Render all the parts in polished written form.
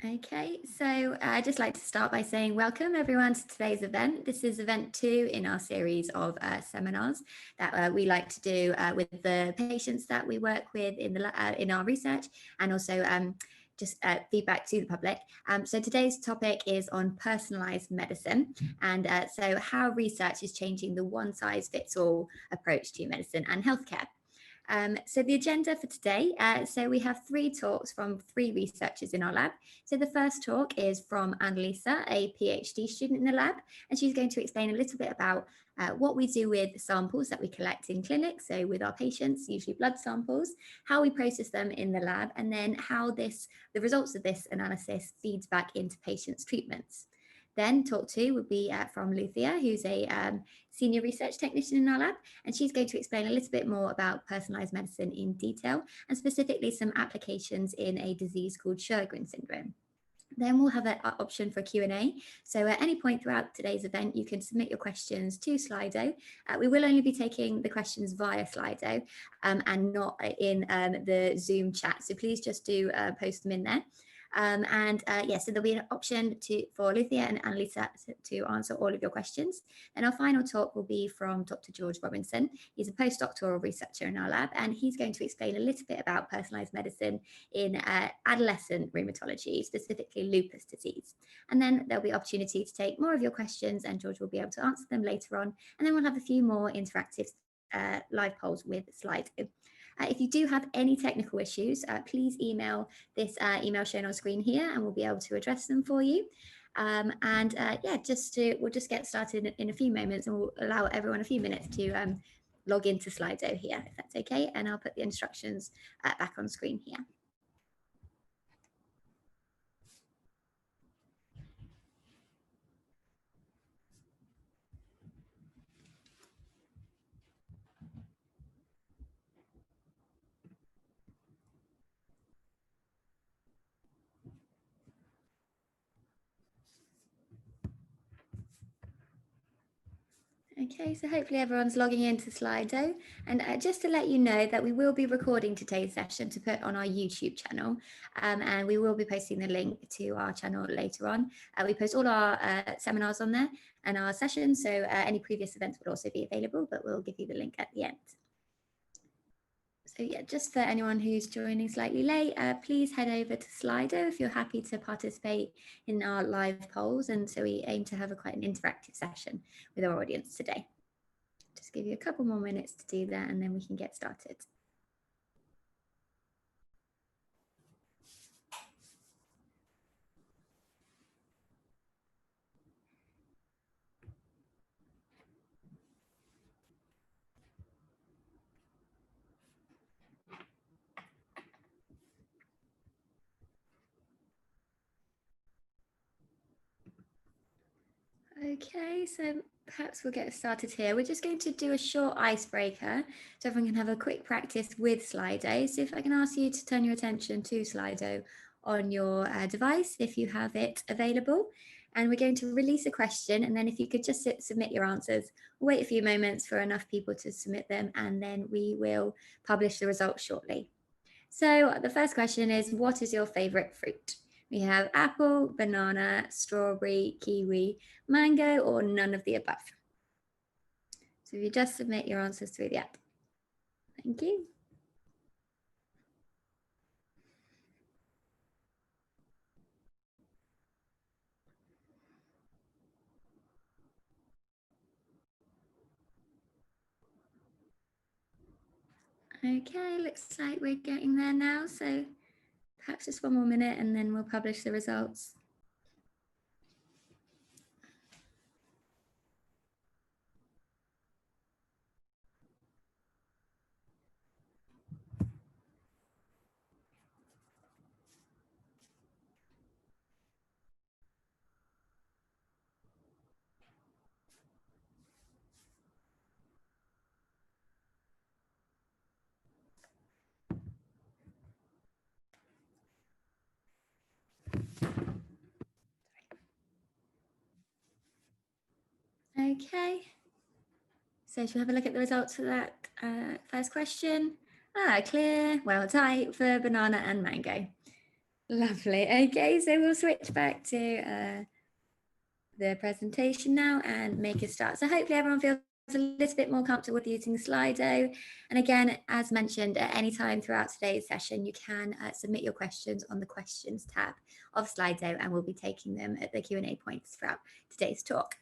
Okay, so I'd just like to start by saying welcome everyone to today's event. This is event 2 in our series of seminars that we like to do with the patients that we work with in our research, and also just feedback to the public. So today's topic is on personalised medicine, and so how research is changing the one-size-fits-all approach to medicine and healthcare. So the agenda for today, so we have 3 talks from 3 researchers in our lab. So the first talk is from Annalisa, a PhD student in the lab, and she's going to explain a little bit about what we do with samples that we collect in clinics, so with our patients, usually blood samples, how we process them in the lab, and then how the results of this analysis feeds back into patients' treatments. Then talk 2 would be from Lucia, who's a senior research technician in our lab, and she's going to explain a little bit more about personalised medicine in detail, and specifically some applications in a disease called Sjogren syndrome. Then we'll have an option for Q&A. So at any point throughout today's event, you can submit your questions to Slido. We will only be taking the questions via Slido and not in the Zoom chat. So please just do post them in there. Yes, so there'll be an option for Lucia and Annalisa to answer all of your questions. And our final talk will be from Dr. George Robinson. He's a postdoctoral researcher in our lab, and he's going to explain a little bit about personalised medicine in adolescent rheumatology, specifically lupus disease. And then there'll be opportunity to take more of your questions, and George will be able to answer them later on. And then we'll have a few more interactive live polls with Slido. If you do have any technical issues, please email this email shown on screen here, and we'll be able to address them for you. Yeah, we'll just get started in a few moments, and we'll allow everyone a few minutes to log into Slido here, if that's okay. And I'll put the instructions back on screen here. Okay, so hopefully everyone's logging into Slido, and just to let you know that we will be recording today's session to put on our YouTube channel, and we will be posting the link to our channel later on. We post all our seminars on there and our sessions, so any previous events would also be available, but we'll give you the link at the end. So yeah, just for anyone who's joining slightly late, please head over to Slido if you're happy to participate in our live polls. And so we aim to have quite an interactive session with our audience today. Just give you a couple more minutes to do that, and then we can get started. Okay, so perhaps we'll get started here. We're just going to do a short icebreaker so everyone can have a quick practice with Slido. So if I can ask you to turn your attention to Slido on your device, if you have it available. And we're going to release a question, and then if you could just submit your answers, we'll wait a few moments for enough people to submit them, and then we will publish the results shortly. So the first question is, what is your favorite fruit? We have apple, banana, strawberry, kiwi, mango, or none of the above. So if you just submit your answers through the app. Thank you. Okay, looks like we're getting there now. So perhaps just one more minute and then we'll publish the results. Okay, so should we have a look at the results for that first question? Clear, well tight for banana and mango. Lovely. Okay, so we'll switch back to the presentation now and make a start. So hopefully everyone feels a little bit more comfortable with using Slido. And again, as mentioned, at any time throughout today's session, you can submit your questions on the questions tab of Slido, and we'll be taking them at the Q&A points throughout today's talk.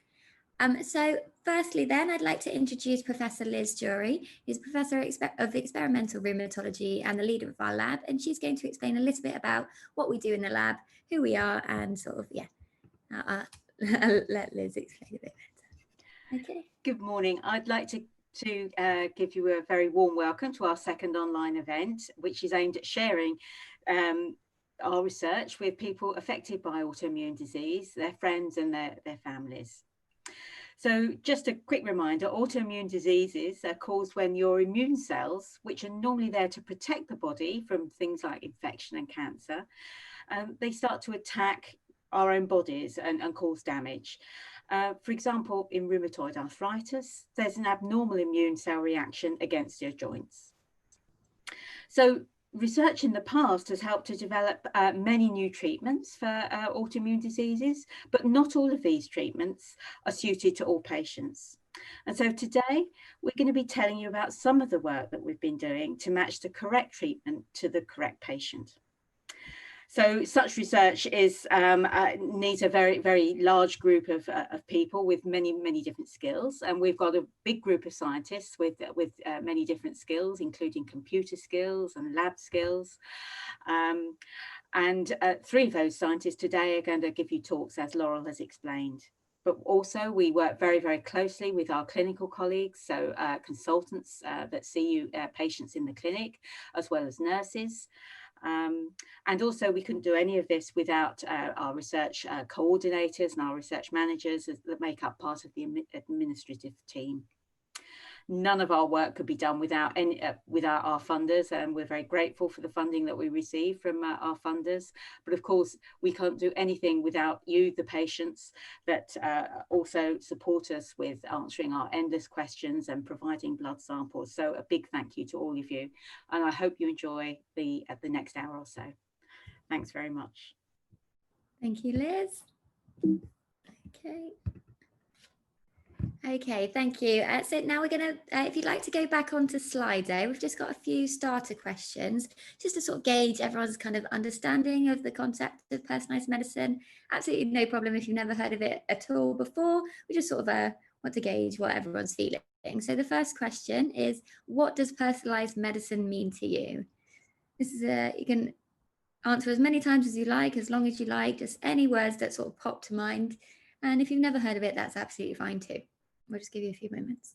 So firstly then, I'd like to introduce Professor Liz Jury, who's Professor of Experimental Rheumatology and the leader of our lab, and she's going to explain a little bit about what we do in the lab, who we are, and sort of, let Liz explain a bit better. Okay. Good morning. I'd like to give you a very warm welcome to our second online event, which is aimed at sharing our research with people affected by autoimmune disease, their friends and their families. So just a quick reminder, autoimmune diseases are caused when your immune cells, which are normally there to protect the body from things like infection and cancer, they start to attack our own bodies and cause damage. For example, in rheumatoid arthritis, there's an abnormal immune cell reaction against your joints. So research in the past has helped to develop many new treatments for autoimmune diseases, but not all of these treatments are suited to all patients. And so today we're going to be telling you about some of the work that we've been doing to match the correct treatment to the correct patient. So such research is needs a very, very large group of people with many, many different skills. And we've got a big group of scientists with many different skills, including computer skills and lab skills. And three of those scientists today are going to give you talks, as Laurel has explained. But also we work very, very closely with our clinical colleagues, so consultants that see you patients in the clinic, as well as nurses. And also we couldn't do any of this without our research coordinators and our research managers that make up part of the administrative team. None of our work could be done without our funders, and we're very grateful for the funding that we receive from our funders. But of course, we can't do anything without you, the patients, that also support us with answering our endless questions and providing blood samples. So a big thank you to all of you, and I hope you enjoy the next hour or so. Thanks very much. Thank you, Liz. Okay. Okay, thank you. So now we're going to, if you'd like to go back onto Slido, we've just got a few starter questions just to sort of gauge everyone's kind of understanding of the concept of personalised medicine. Absolutely no problem if you've never heard of it at all before. We just sort of want to gauge what everyone's feeling. So the first question is, what does personalised medicine mean to you? This is you can answer as many times as you like, as long as you like, just any words that sort of pop to mind. And if you've never heard of it, that's absolutely fine too. We'll just give you a few moments.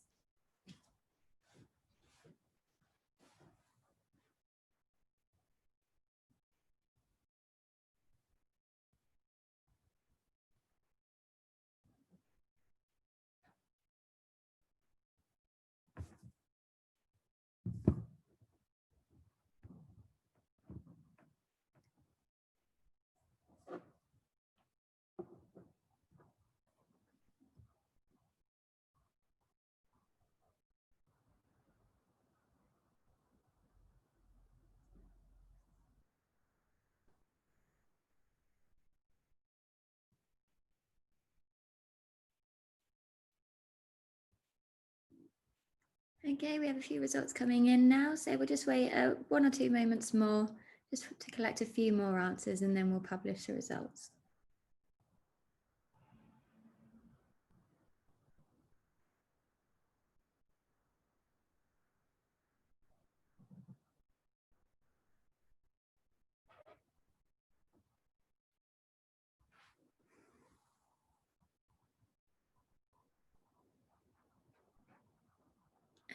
Okay, we have a few results coming in now, so we'll just wait 1 or 2 moments more just to collect a few more answers, and then we'll publish the results.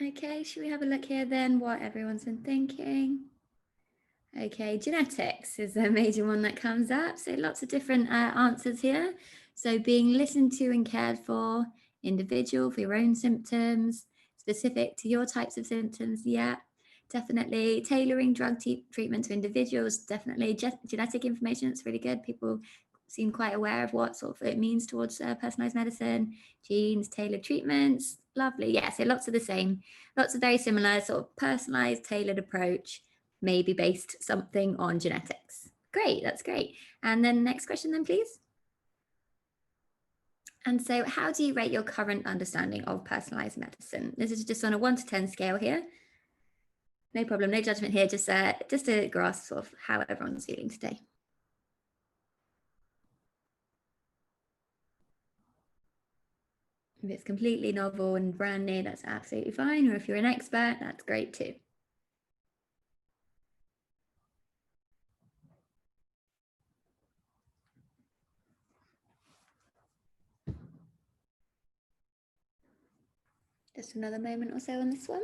Okay, should we have a look here then what everyone's been thinking? Okay, genetics is a major one that comes up. So lots of different answers here. So being listened to and cared for, individual for your own symptoms, specific to your types of symptoms. Yeah, definitely. Tailoring drug treatment to individuals, definitely. Genetic information, it's really good. People seem quite aware of what sort of it means towards personalized medicine, genes, tailored treatments. Lovely. Yeah, so lots of the same, lots of very similar sort of personalized, tailored approach, maybe based something on genetics. Great, that's great. And then next question then, please. And so how do you rate your current understanding of personalized medicine? This is just on a 1 to 10 scale here. No problem, no judgment here, just to grasp sort of how everyone's feeling today. If it's completely novel and brand new, that's absolutely fine. Or if you're an expert, that's great too. Just another moment or so on this one.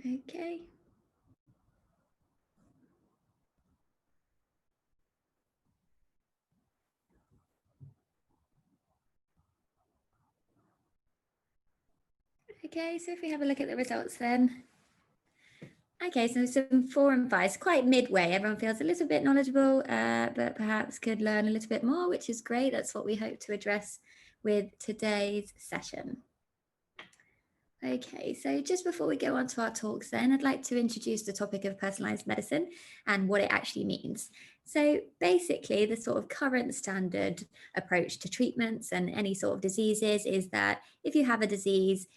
Okay. Okay, so if we have a look at the results then. Okay, so some 4 and 5, it's quite midway. Everyone feels a little bit knowledgeable, but perhaps could learn a little bit more, which is great. That's what we hope to address with today's session. Okay, so just before we go on to our talks then, I'd like to introduce the topic of personalised medicine and what it actually means. So basically, the sort of current standard approach to treatments and any sort of diseases is that if you have a disease,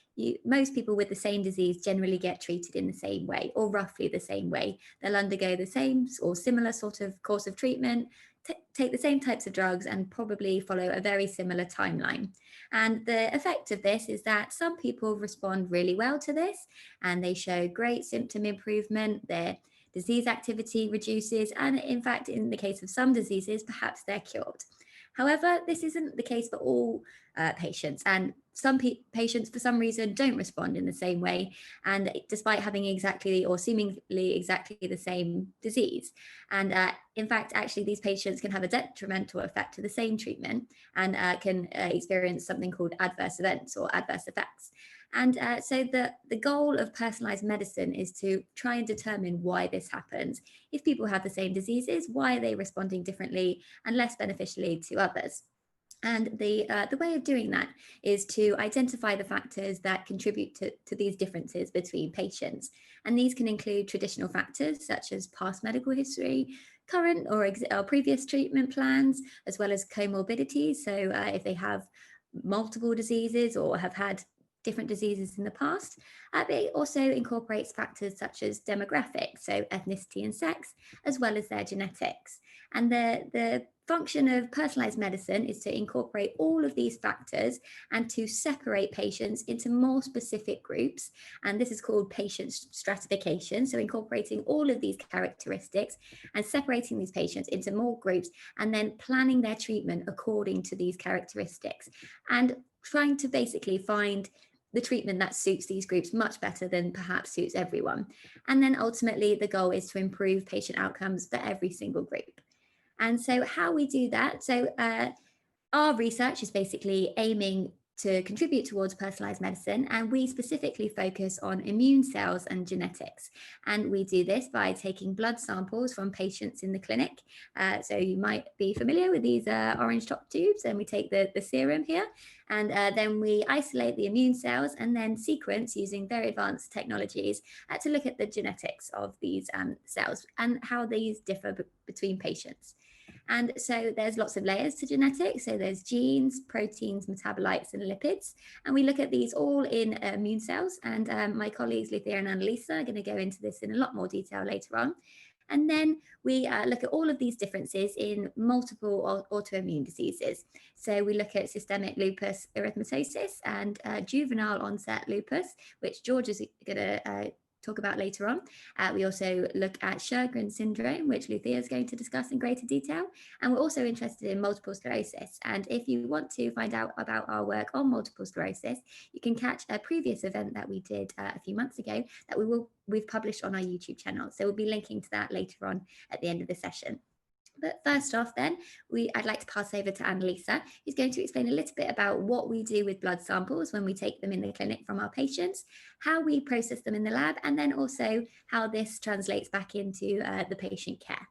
most people with the same disease generally get treated in the same way or roughly the same way. They'll undergo the same or similar sort of course of treatment, take the same types of drugs and probably follow a very similar timeline. And the effect of this is that some people respond really well to this and they show great symptom improvement, their disease activity reduces, and in fact, in the case of some diseases, perhaps they're cured. However, this isn't the case for all patients, and some patients for some reason don't respond in the same way, and despite having exactly or seemingly exactly the same disease. And in fact, actually these patients can have a detrimental effect to the same treatment and can experience something called adverse events or adverse effects. And so the goal of personalized medicine is to try and determine why this happens. If people have the same diseases, why are they responding differently and less beneficially to others? And the way of doing that is to identify the factors that contribute to these differences between patients. And these can include traditional factors such as past medical history, current or previous treatment plans, as well as comorbidities. So if they have multiple diseases or have had different diseases in the past. It also incorporates factors such as demographics, so ethnicity and sex, as well as their genetics. And the function of personalized medicine is to incorporate all of these factors and to separate patients into more specific groups. And this is called patient stratification. So incorporating all of these characteristics and separating these patients into more groups and then planning their treatment according to these characteristics and trying to basically find the treatment that suits these groups much better than perhaps suits everyone. And then ultimately the goal is to improve patient outcomes for every single group. And so how we do that, so our research is basically aiming to contribute towards personalized medicine, and we specifically focus on immune cells and genetics. And we do this by taking blood samples from patients in the clinic. So you might be familiar with these orange top tubes, and we take the serum here, and then we isolate the immune cells and then sequence using very advanced technologies to look at the genetics of these cells and how these differ between patients. And so there's lots of layers to genetics. So there's genes, proteins, metabolites, and lipids. And we look at these all in immune cells. And my colleagues, Lucia and Annalisa, are going to go into this in a lot more detail later on. And then we look at all of these differences in multiple autoimmune diseases. So we look at systemic lupus erythematosus and juvenile onset lupus, which George is going to talk about later on. We also look at Sjogren syndrome, which Lucia is going to discuss in greater detail. And we're also interested in multiple sclerosis. And if you want to find out about our work on multiple sclerosis, you can catch a previous event that we did a few months ago that we've published on our YouTube channel. So we'll be linking to that later on at the end of the session. But first off then, I'd like to pass over to Annalisa, who's going to explain a little bit about what we do with blood samples when we take them in the clinic from our patients, how we process them in the lab, and then also how this translates back into the patient care.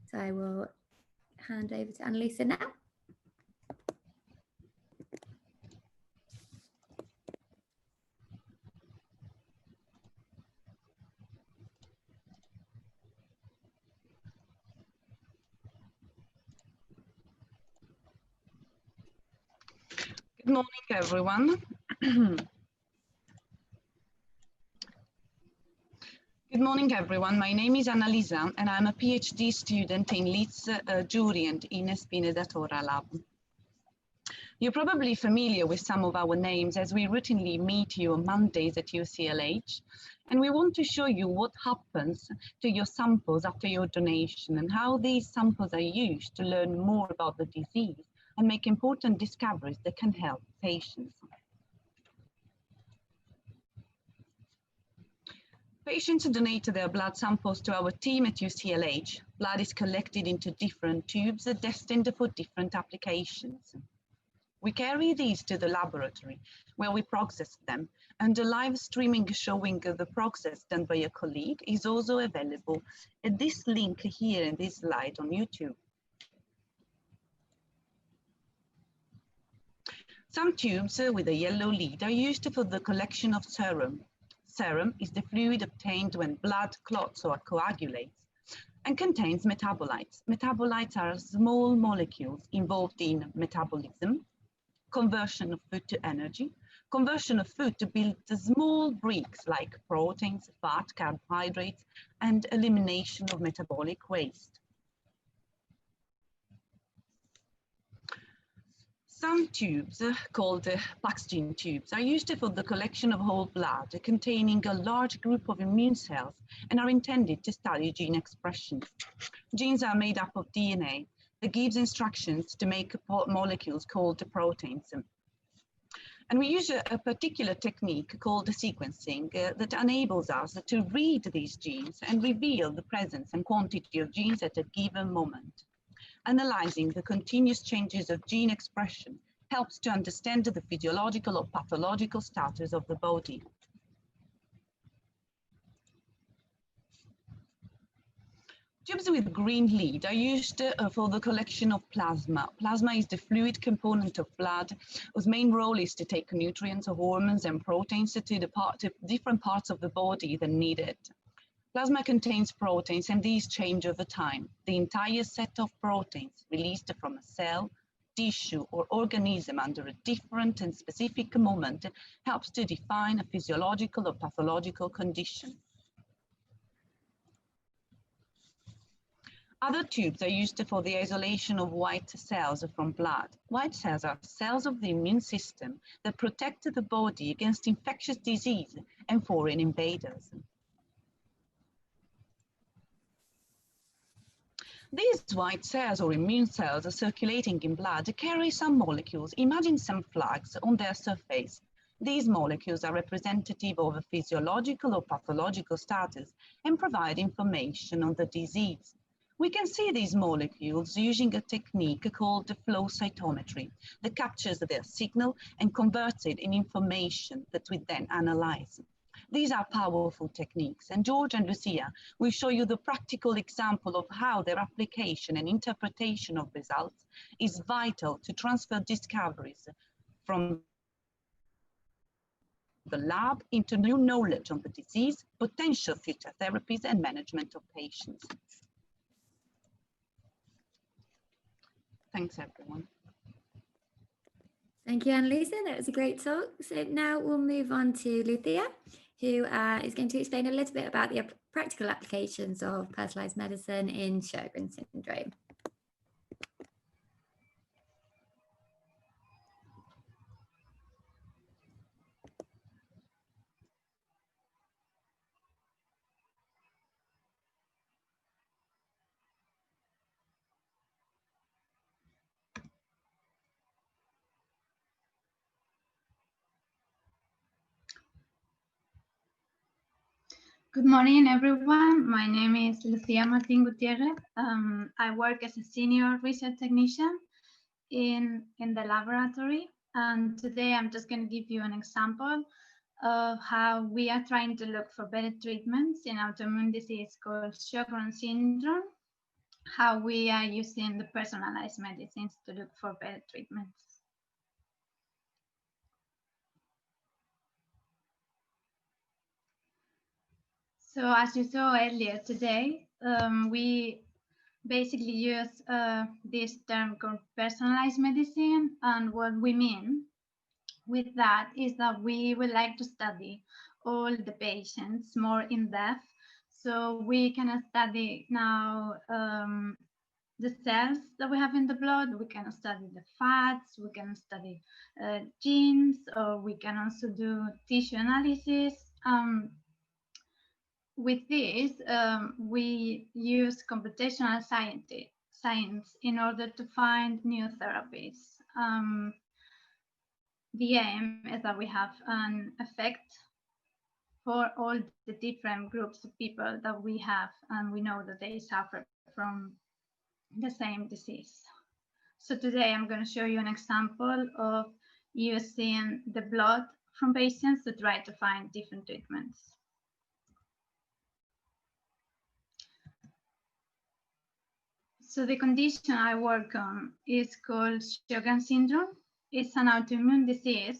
So I will hand over to Annalisa now. Good morning, everyone. Good morning, everyone. My name is Annalisa, and I'm a PhD student in Leeds Jurient in Spine Datora Lab. You're probably familiar with some of our names as we routinely meet you on Mondays at UCLH, and we want to show you what happens to your samples after your donation and how these samples are used to learn more about the disease and make important discoveries that can help patients. Patients donate their blood samples to our team at UCLH. Blood is collected into different tubes destined for different applications. We carry these to the laboratory where we process them, and a live streaming showing of the process done by a colleague is also available at this link here in this slide on YouTube. Some tubes with a yellow lid are used for the collection of serum. Serum is the fluid obtained when blood clots or coagulates and contains metabolites. Metabolites are small molecules involved in metabolism, conversion of food to energy, conversion of food to build the small bricks like proteins, fat, carbohydrates, and elimination of metabolic waste. Some tubes, called Paxgene tubes, are used for the collection of whole blood containing a large group of immune cells and are intended to study gene expression. Genes are made up of DNA that gives instructions to make molecules called proteins. And we use a particular technique called sequencing that enables us to read these genes and reveal the presence and quantity of genes at a given moment. Analyzing the continuous changes of gene expression helps to understand the physiological or pathological status of the body. Tubes with green lid are used for the collection of plasma. Plasma is the fluid component of blood whose main role is to take nutrients, hormones, and proteins to different parts of the body that need it. Plasma contains proteins, and these change over time. The entire set of proteins released from a cell, tissue, or organism under a different and specific moment helps to define a physiological or pathological condition. Other tubes are used for the isolation of white cells from blood. White cells are cells of the immune system that protect the body against infectious disease and foreign invaders. These white cells or immune cells are circulating in blood carry some molecules. Imagine some flags on their surface. These molecules are representative of a physiological or pathological status and provide information on the disease. We can see these molecules using a technique called flow cytometry that captures their signal and converts it in information that we then analyze. These are powerful techniques, and George and Lucia will show you the practical example of how their application and interpretation of results is vital to transfer discoveries from the lab into new knowledge on the disease, potential future therapies, and management of patients. Thanks, everyone. Thank you, Annalisa. That was a great talk. So now we'll move on to Lucia, who is going to explain a little bit about the practical applications of personalized medicine in Sjogren syndrome. Good morning, everyone. My name is Lucia Martin-Gutierrez. I work as a senior research technician in the laboratory. And today I'm just going to give you an example of how we are trying to look for better treatments in autoimmune disease called Sjogren syndrome, how we are using the personalized medicines to look for better treatments. So as you saw earlier today, we basically use this term called personalized medicine. And what we mean with that is that we would like to study all the patients more in depth. So we can study now the cells that we have in the blood, we can study the fats, we can study genes, or we can also do tissue analysis. With this, we use computational science in order to find new therapies. The aim is that we have an effect for all the different groups of people that we have, and we know that they suffer from the same disease. So today I'm going to show you an example of using the blood from patients to try to find different treatments. So the condition I work on is called Sjogren syndrome. It's an autoimmune disease.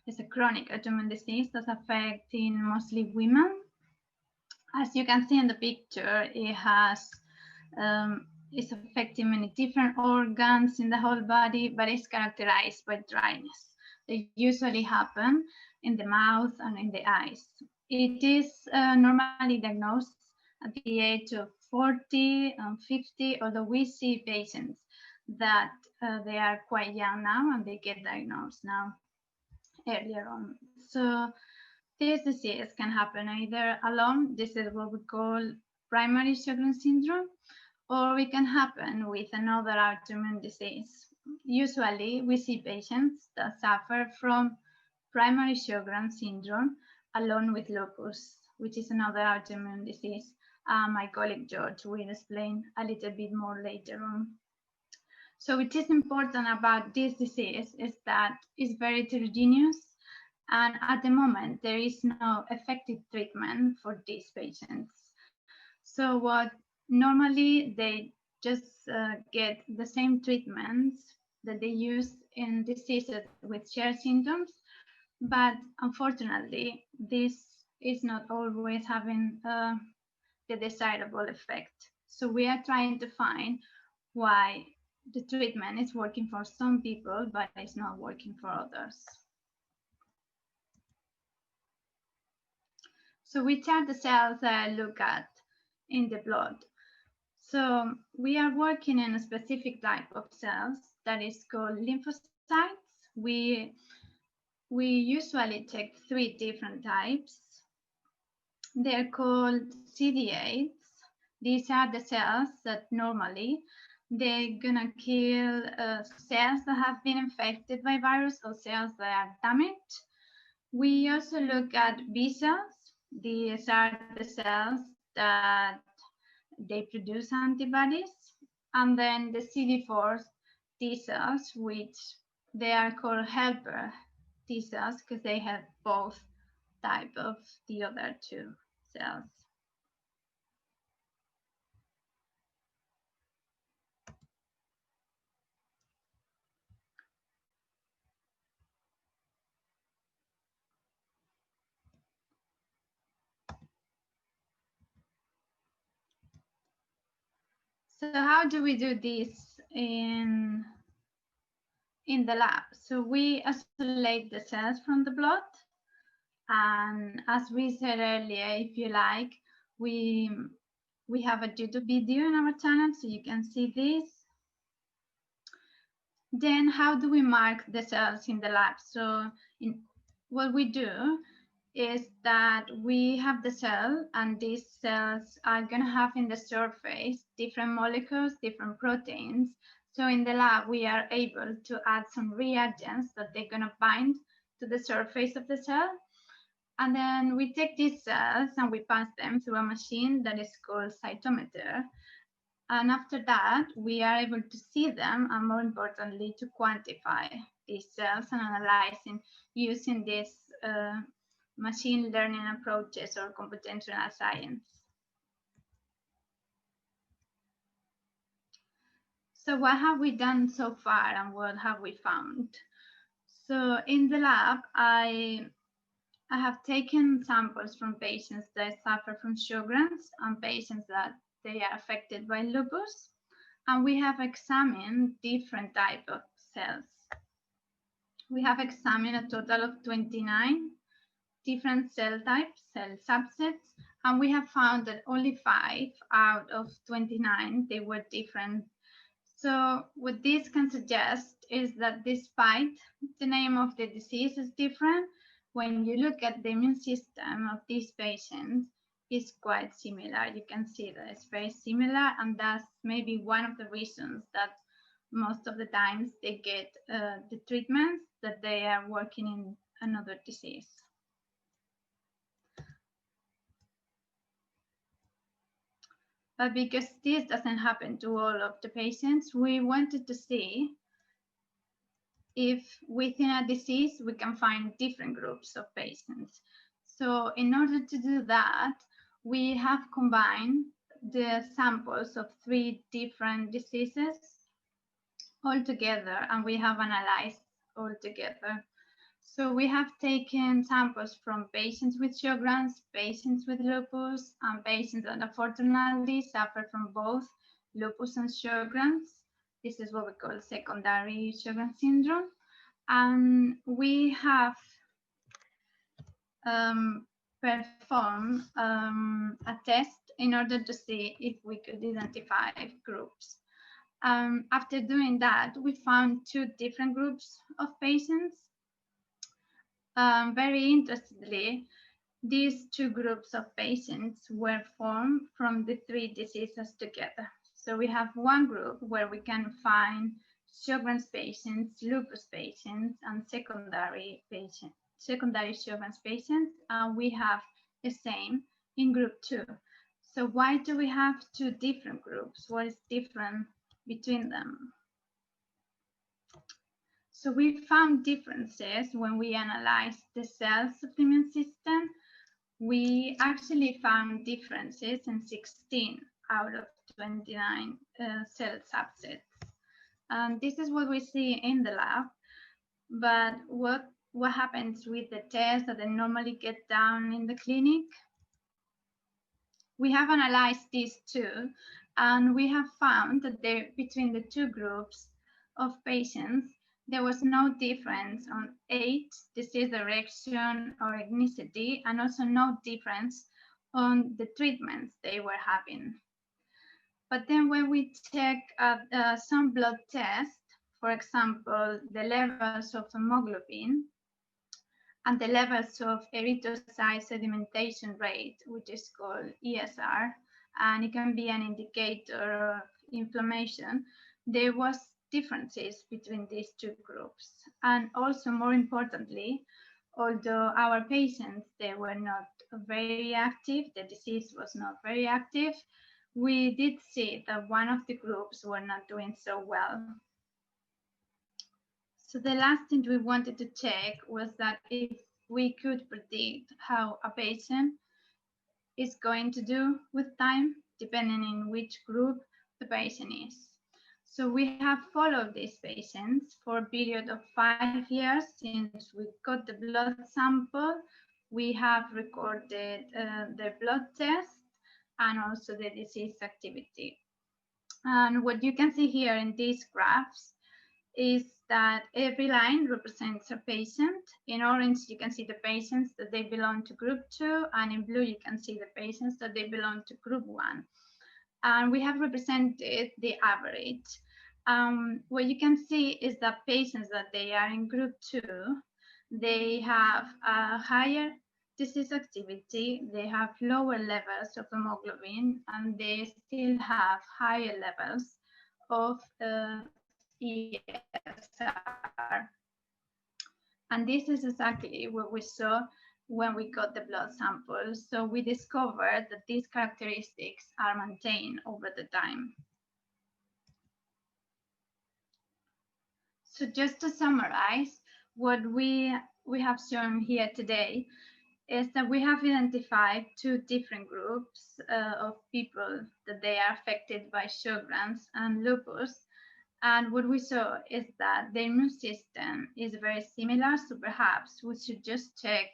It's a chronic autoimmune disease that's affecting mostly women. As you can see in the picture, it has it's affecting many different organs in the whole body, but it's characterized by dryness. They usually happen in the mouth and in the eyes. It is normally diagnosed at the age of 40 and 50, although we see patients that they are quite young now and they get diagnosed now earlier on. So this disease can happen either alone, this is what we call primary Sjogren syndrome, or it can happen with another autoimmune disease. Usually we see patients that suffer from primary Sjogren syndrome along with lupus, which is another autoimmune disease. My colleague George will explain a little bit more later on. So what is important about this disease is that it's very heterogeneous, and at the moment there is no effective treatment for these patients. So what normally they just get the same treatments that they use in diseases with shared symptoms, but unfortunately this is not always having the desirable effect. So we are trying to find why the treatment is working for some people, but it's not working for others. So which are the cells that I look at in the blood? So we are working in a specific type of cells that is called lymphocytes. We usually take 3 different types. They're called CD8s. These are the cells that normally they're gonna kill cells that have been infected by virus or cells that are damaged. We also look at B cells. These are the cells that they produce antibodies. And then the CD4 T cells, which they are called helper T cells because they have both type of the other 2 cells. So how do we do this in the lab? So we isolate the cells from the blood, and as we said earlier, if you like, we have a YouTube video on our channel, so you can see this. Then how do we mark the cells in the lab? So what we do is that we have the cell, and these cells are going to have in the surface different molecules, different proteins. So in the lab, we are able to add some reagents that they're going to bind to the surface of the cell. And then we take these cells and we pass them through a machine that is called cytometer. And after that, we are able to see them, and more importantly, to quantify these cells and analyzing using these machine learning approaches or computational science. So what have we done so far and what have we found? So in the lab, I have taken samples from patients that suffer from Sjogren's and patients that they are affected by lupus, and we have examined different types of cells. We have examined a total of 29 different cell types, cell subsets, and we have found that only 5 out of 29, they were different. So what this can suggest is that despite the name of the disease is different, when you look at the immune system of these patients, it's quite similar. You can see that it's very similar, and that's maybe one of the reasons that most of the times they get the treatments that they are working in another disease. But because this doesn't happen to all of the patients, we wanted to see if within a disease we can find different groups of patients. So in order to do that, we have combined the samples of 3 different diseases all together, and we have analyzed all together. So we have taken samples from patients with Sjogren's, patients with lupus, and patients that unfortunately suffer from both lupus and Sjogren's. This is what we call secondary Sjogren syndrome. And we have performed a test in order to see if we could identify groups. After doing that, we found 2 different groups of patients. Very interestingly, these 2 groups of patients were formed from the 3 diseases together. So we have one group where we can find Sjogren's patients, lupus patients, and secondary Sjogren's patients, and we have the same in group 2. So why do we have 2 different groups? What is different between them? So we found differences when we analyzed the cells of the immune system. We actually found differences in 16 out of 29 cell subsets. This is what we see in the lab, but what happens with the tests that they normally get done in the clinic? We have analyzed these 2, and we have found that between the 2 groups of patients, there was no difference on age, disease direction, or ethnicity, and also no difference on the treatments they were having. But then when we check some blood tests, for example, the levels of hemoglobin and the levels of erythrocyte sedimentation rate, which is called ESR, and it can be an indicator of inflammation, there was differences between these 2 groups. And also, more importantly, although our patients, they were not very active, the disease was not very active, we did see that one of the groups were not doing so well. So the last thing we wanted to check was that if we could predict how a patient is going to do with time, depending on which group the patient is. So we have followed these patients for a period of 5 years since we got the blood sample. We have recorded their blood test and also the disease activity. And what you can see here in these graphs is that every line represents a patient. In orange, you can see the patients that they belong to group 2, and in blue, you can see the patients that they belong to group 1. And we have represented the average. What you can see is that patients that they are in group 2, they have a higher disease activity, they have lower levels of hemoglobin, and they still have higher levels of ESR. And this is exactly what we saw when we got the blood samples. So we discovered that these characteristics are maintained over the time. So just to summarize, what we have shown here today is that we have identified two different groups of people that they are affected by Sjogren's and lupus. And what we saw is that the immune system is very similar, so perhaps we should just check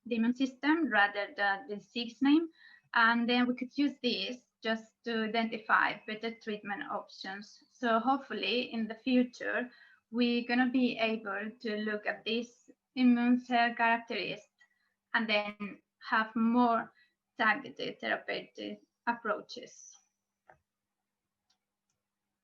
the immune system rather than the disease name. And then we could use this just to identify better treatment options. So hopefully in the future, we're going to be able to look at these immune cell characteristics and then have more targeted therapeutic approaches.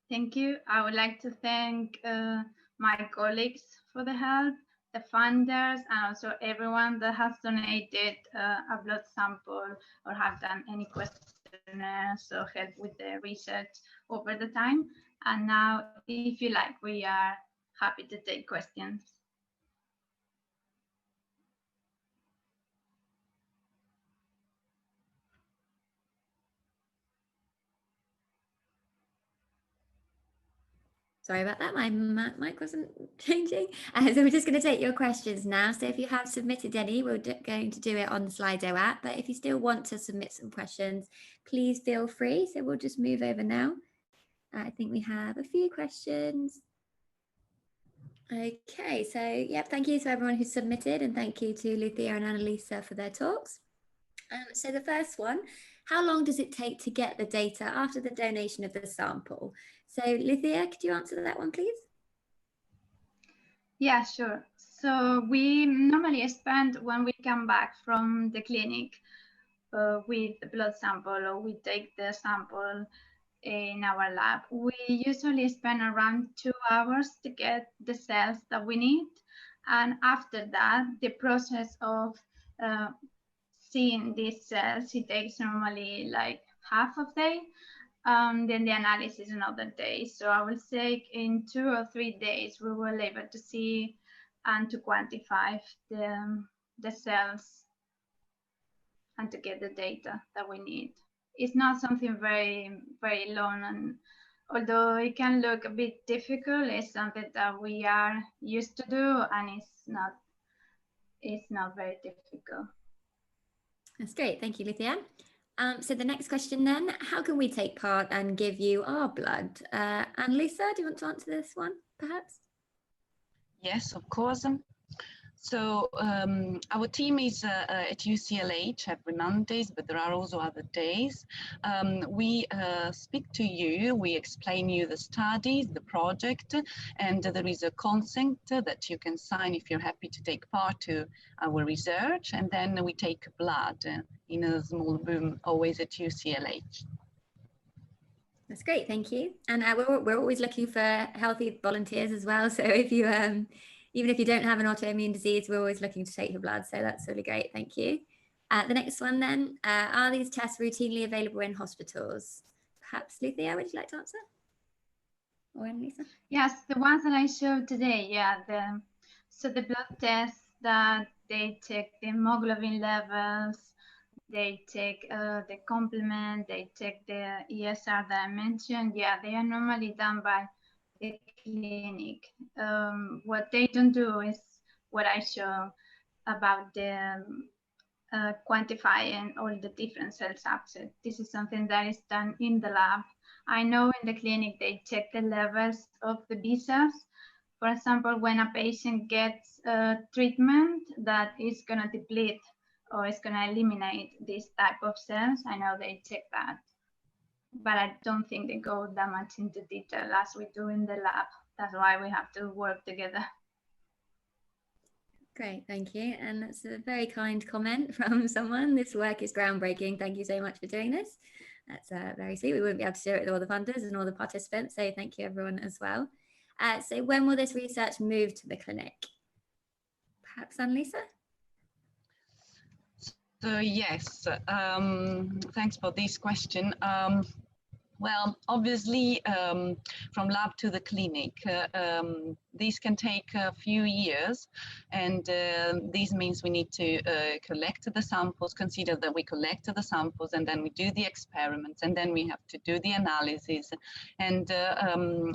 Thank you. I would like to thank my colleagues for the help, the funders, and also everyone that has donated a blood sample or have done any questionnaires or help with the research over the time. And now, if you like, we are happy to take questions. Sorry about that, my mic wasn't changing. So we're just going to take your questions now. So if you have submitted any, we're going to do it on the Slido app. But if you still want to submit some questions, please feel free. So we'll just move over now. I think we have a few questions. Okay, so yep, thank you to everyone who submitted, and thank you to Lucia and Annalisa for their talks. So the first one, how long does it take to get the data after the donation of the sample? So Lucia, could you answer that one, please? Yeah, sure. So we normally spend, when we come back from the clinic with the blood sample, or we take the sample in our lab, we usually spend around 2 hours to get the cells that we need. And after that, the process of seeing these cells, it takes normally like half of day. Then the analysis another day. So I will say in 2 or 3 days, we were able to see and to quantify the cells and to get the data that we need. It's not something very, very long, and although it can look a bit difficult, it's something that we are used to do, and it's not very difficult. That's great. Thank you, Lucia. So the next question then, how can we take part and give you our blood? Annalisa, do you want to answer this one, perhaps? Yes, of course. So our team is at UCLH every Mondays, but there are also other days. We speak to you, we explain you the studies, the project, and there is a consent that you can sign if you're happy to take part to our research, and then we take blood in a small room, always at UCLH. That's great, thank you. And we're always looking for healthy volunteers as well. So if you even if you don't have an autoimmune disease, we're always looking to take your blood. So that's really great. Thank you. The next one then, are these tests routinely available in hospitals? Perhaps Lucia, would you like to answer? Or Annalisa? Yes, the ones that I showed today, yeah. So the blood tests that they check the hemoglobin levels, they take the complement, they check the ESR that I mentioned. Yeah, they are normally done by the clinic. What they don't do is what I show about the quantifying all the different cell subsets. This is something that is done in the lab. I know in the clinic they check the levels of the B cells. For example, when a patient gets treatment that is going to deplete or is going to eliminate this type of cells, I know they check that. But I don't think they go that much into detail as we do in the lab. That's why we have to work together. Great, thank you. And that's a very kind comment from someone. This work is groundbreaking. Thank you so much for doing this. That's very sweet. We wouldn't be able to do it with all the funders and all the participants. So thank you everyone as well. So when will this research move to the clinic? Perhaps Annalisa? So yes, thanks for this question. Well, obviously, from lab to the clinic, These can take a few years, and this means we need to collect the samples, consider that we collect the samples, and then we do the experiments, and then we have to do the analysis, and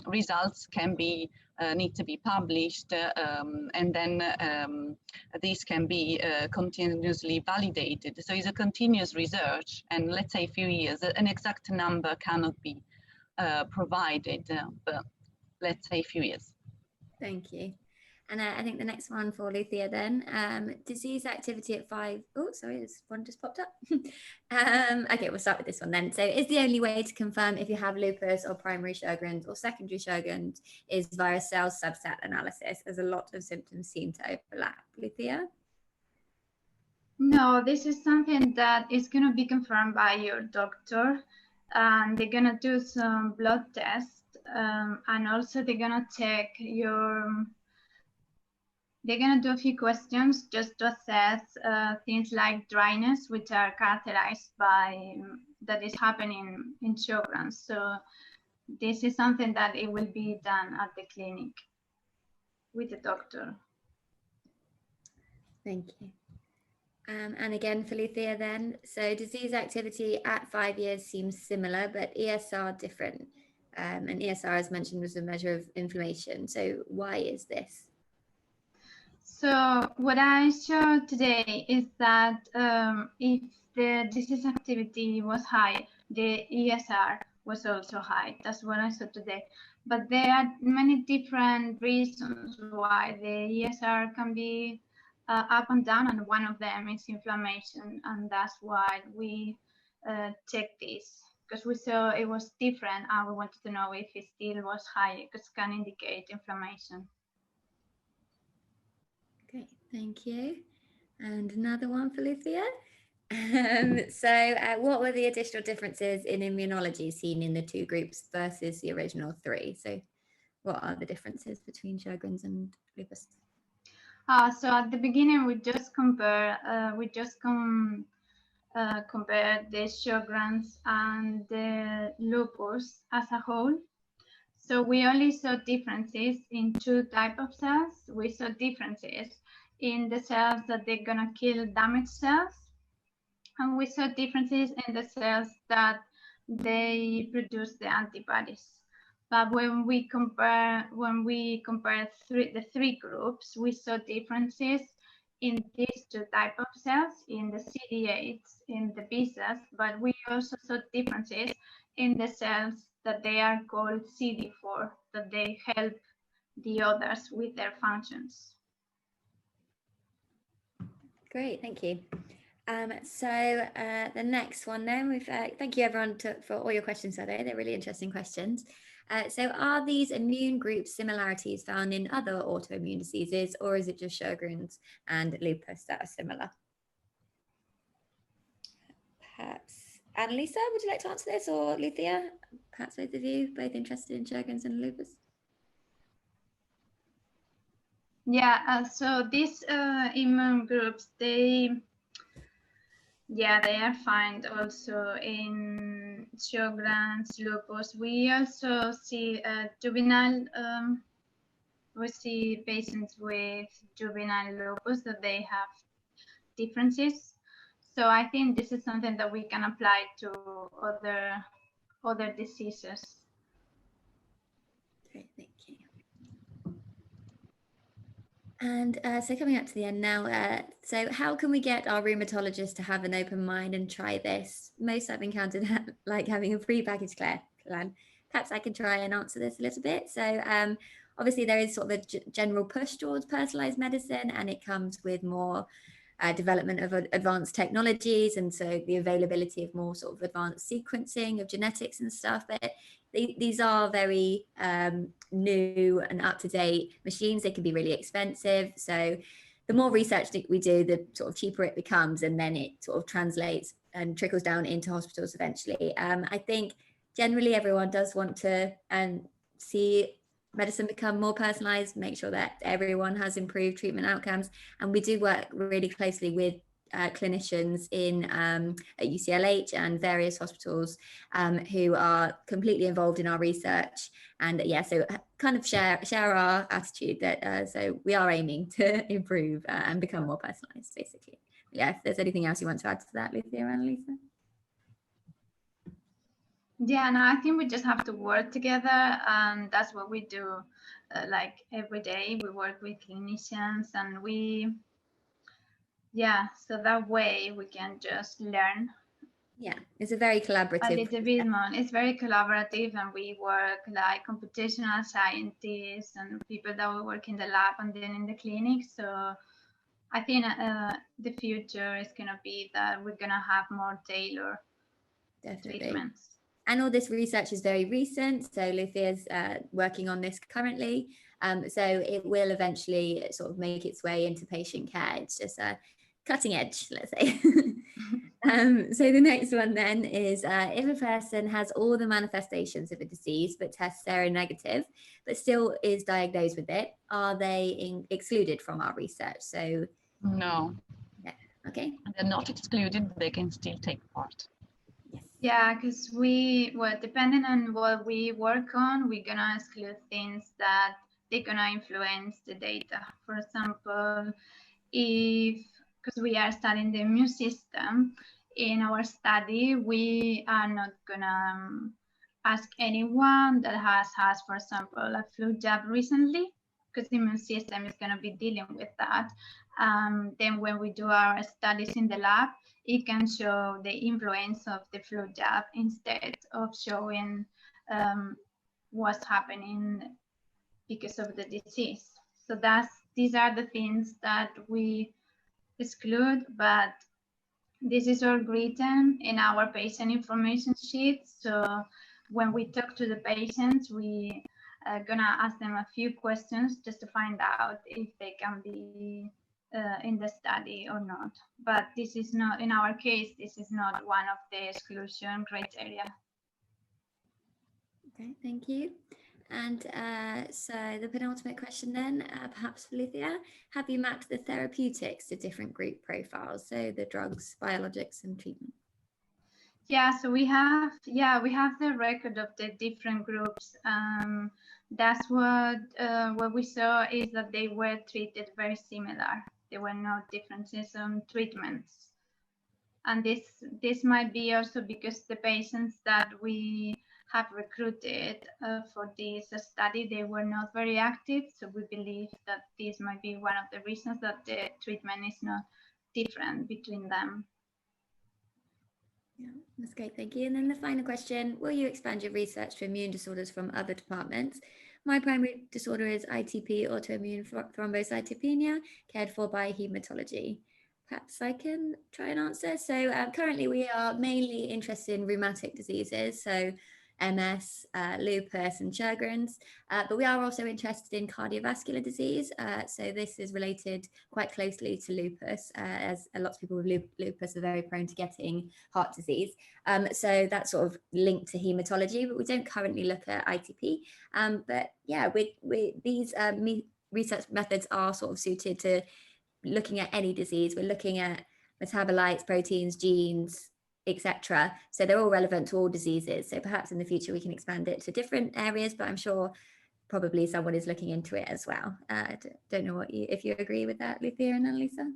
results can be need to be published, and then these can be continuously validated. So it's a continuous research, and let's say a few years. An exact number cannot be provided, but let's say a few years. Thank you. And I think the next one for Lucia then, disease activity at 5. Oh, sorry, this one just popped up. Okay, we'll start with this one then. So is the only way to confirm if you have lupus or primary Sjogren's or secondary Sjogren's is via cell subset analysis, as a lot of symptoms seem to overlap? Lucia? No, this is something that is going to be confirmed by your doctor. And they're going to do some blood tests. And also they're going to check they're going to do a few questions just to assess things like dryness, which are characterized by that is happening in Sjogren's. So this is something that it will be done at the clinic with the doctor. Thank you. And again for Lucia then, so disease activity at 5 years seems similar, but ESR different. And ESR, as mentioned, was a measure of inflammation. So why is this? So what I showed today is that if the disease activity was high, the ESR was also high. That's what I saw today. But there are many different reasons why the ESR can be up and down, and one of them is inflammation, and that's why we check this, because we saw it was different and we wanted to know if it still was high, because it can indicate inflammation. Great, thank you. And another one for Lucia. What were the additional differences in immunology seen in the 2 groups versus the original 3? So what are the differences between Sjogren's and lupus? So at the beginning, we just compare the Sjogren's and the lupus as a whole. So we only saw differences in 2 types of cells. We saw differences in the cells that they're gonna kill damaged cells, and we saw differences in the cells that they produce the antibodies. But when we compare the 3 groups, we saw differences in these 2 types of cells, in the CD8s, in the B cells, but we also saw differences in the cells that they are called CD4, that they help the others with their functions. Great, thank you. The next one then, thank you everyone for all your questions today. They're really interesting questions. So are these immune group similarities found in other autoimmune diseases, or is it just Sjogren's and lupus that are similar? Perhaps Annalisa, would you like to answer this, or Lucia? Perhaps both of you, both interested in Sjogren's and lupus? Yeah, so these immune groups, they are found also in Sjogren's, lupus. We also see we see patients with juvenile lupus that they have differences. So I think this is something that we can apply to other diseases. Great, thank you. And so coming up to the end now, so how can we get our rheumatologists to have an open mind and try this? Most I've encountered like having a pre-packaged plan. Perhaps I can try and answer this a little bit. So obviously there is sort of a general push towards personalized medicine, and it comes with more development of advanced technologies, and so the availability of more sort of advanced sequencing of genetics and stuff. But these are very new and up-to-date machines. They can be really expensive. So the more research that we do, the sort of cheaper it becomes, and then it sort of translates and trickles down into hospitals eventually. I think generally everyone does want to see medicine become more personalized, make sure that everyone has improved treatment outcomes. And we do work really closely with clinicians at UCLH and various hospitals who are completely involved in our research, and so kind of share our attitude that so we are aiming to improve and become more personalized, basically. Yeah, if there's anything else you want to add to that, Lucia or Annalisa? Yeah, no, I think we just have to work together, and that's what we do. Like every day, we work with clinicians, and so that way we can just learn. Yeah, it's a very collaborative. A little bit more. It's very collaborative, and we work like computational scientists and people that will work in the lab and then in the clinic. So I think the future is going to be that we're going to have more tailored treatments. And all this research is very recent. So Lucia's working on this currently. So it will eventually sort of make its way into patient care. It's just cutting edge, let's say. So the next one then is if a person has all the manifestations of a disease but tests seronegative, but still is diagnosed with it, are they excluded from our research? So no. Yeah. Okay. They're not excluded, but they can still take part. Yeah, because depending on what we work on, we're gonna exclude things that they're gonna influence the data. For example, because we are studying the immune system, in our study, we are not gonna ask anyone that has, for example, a flu jab recently, because the immune system is gonna be dealing with that. Then when we do our studies in the lab, it can show the influence of the flu jab instead of showing what's happening because of the disease. So these are the things that we exclude, but this is all written in our patient information sheet. So when we talk to the patients, we are gonna ask them a few questions just to find out if they can be in the study or not. But this is not, in our case, this is not one of the exclusion criteria. Okay, thank you. And so the penultimate question then, perhaps for Lucia, have you mapped the therapeutics to different group profiles? So the drugs, biologics and treatment. Yeah, so we have the record of the different groups. That's what we saw is that they were treated very similar. There were no differences on treatments. And this might be also because the patients that we have recruited for this study, they were not very active. So we believe that this might be one of the reasons that the treatment is not different between them. Yeah, that's great, thank you. And then the final question, will you expand your research to immune disorders from other departments? My primary disorder is ITP, autoimmune thrombocytopenia, cared for by hematology. Perhaps I can try and answer. So currently we are mainly interested in rheumatic diseases, so MS, lupus and Sjogren's, but we are also interested in cardiovascular disease. So this is related quite closely to lupus, as lots of people with lupus are very prone to getting heart disease. So that's sort of linked to hematology, but we don't currently look at ITP. But yeah, these research methods are sort of suited to looking at any disease. We're looking at metabolites, proteins, genes, etc. So they're all relevant to all diseases. So perhaps in the future we can expand it to different areas, but I'm sure probably someone is looking into it as well. I don't know if you agree with that, Lucia and Annalisa?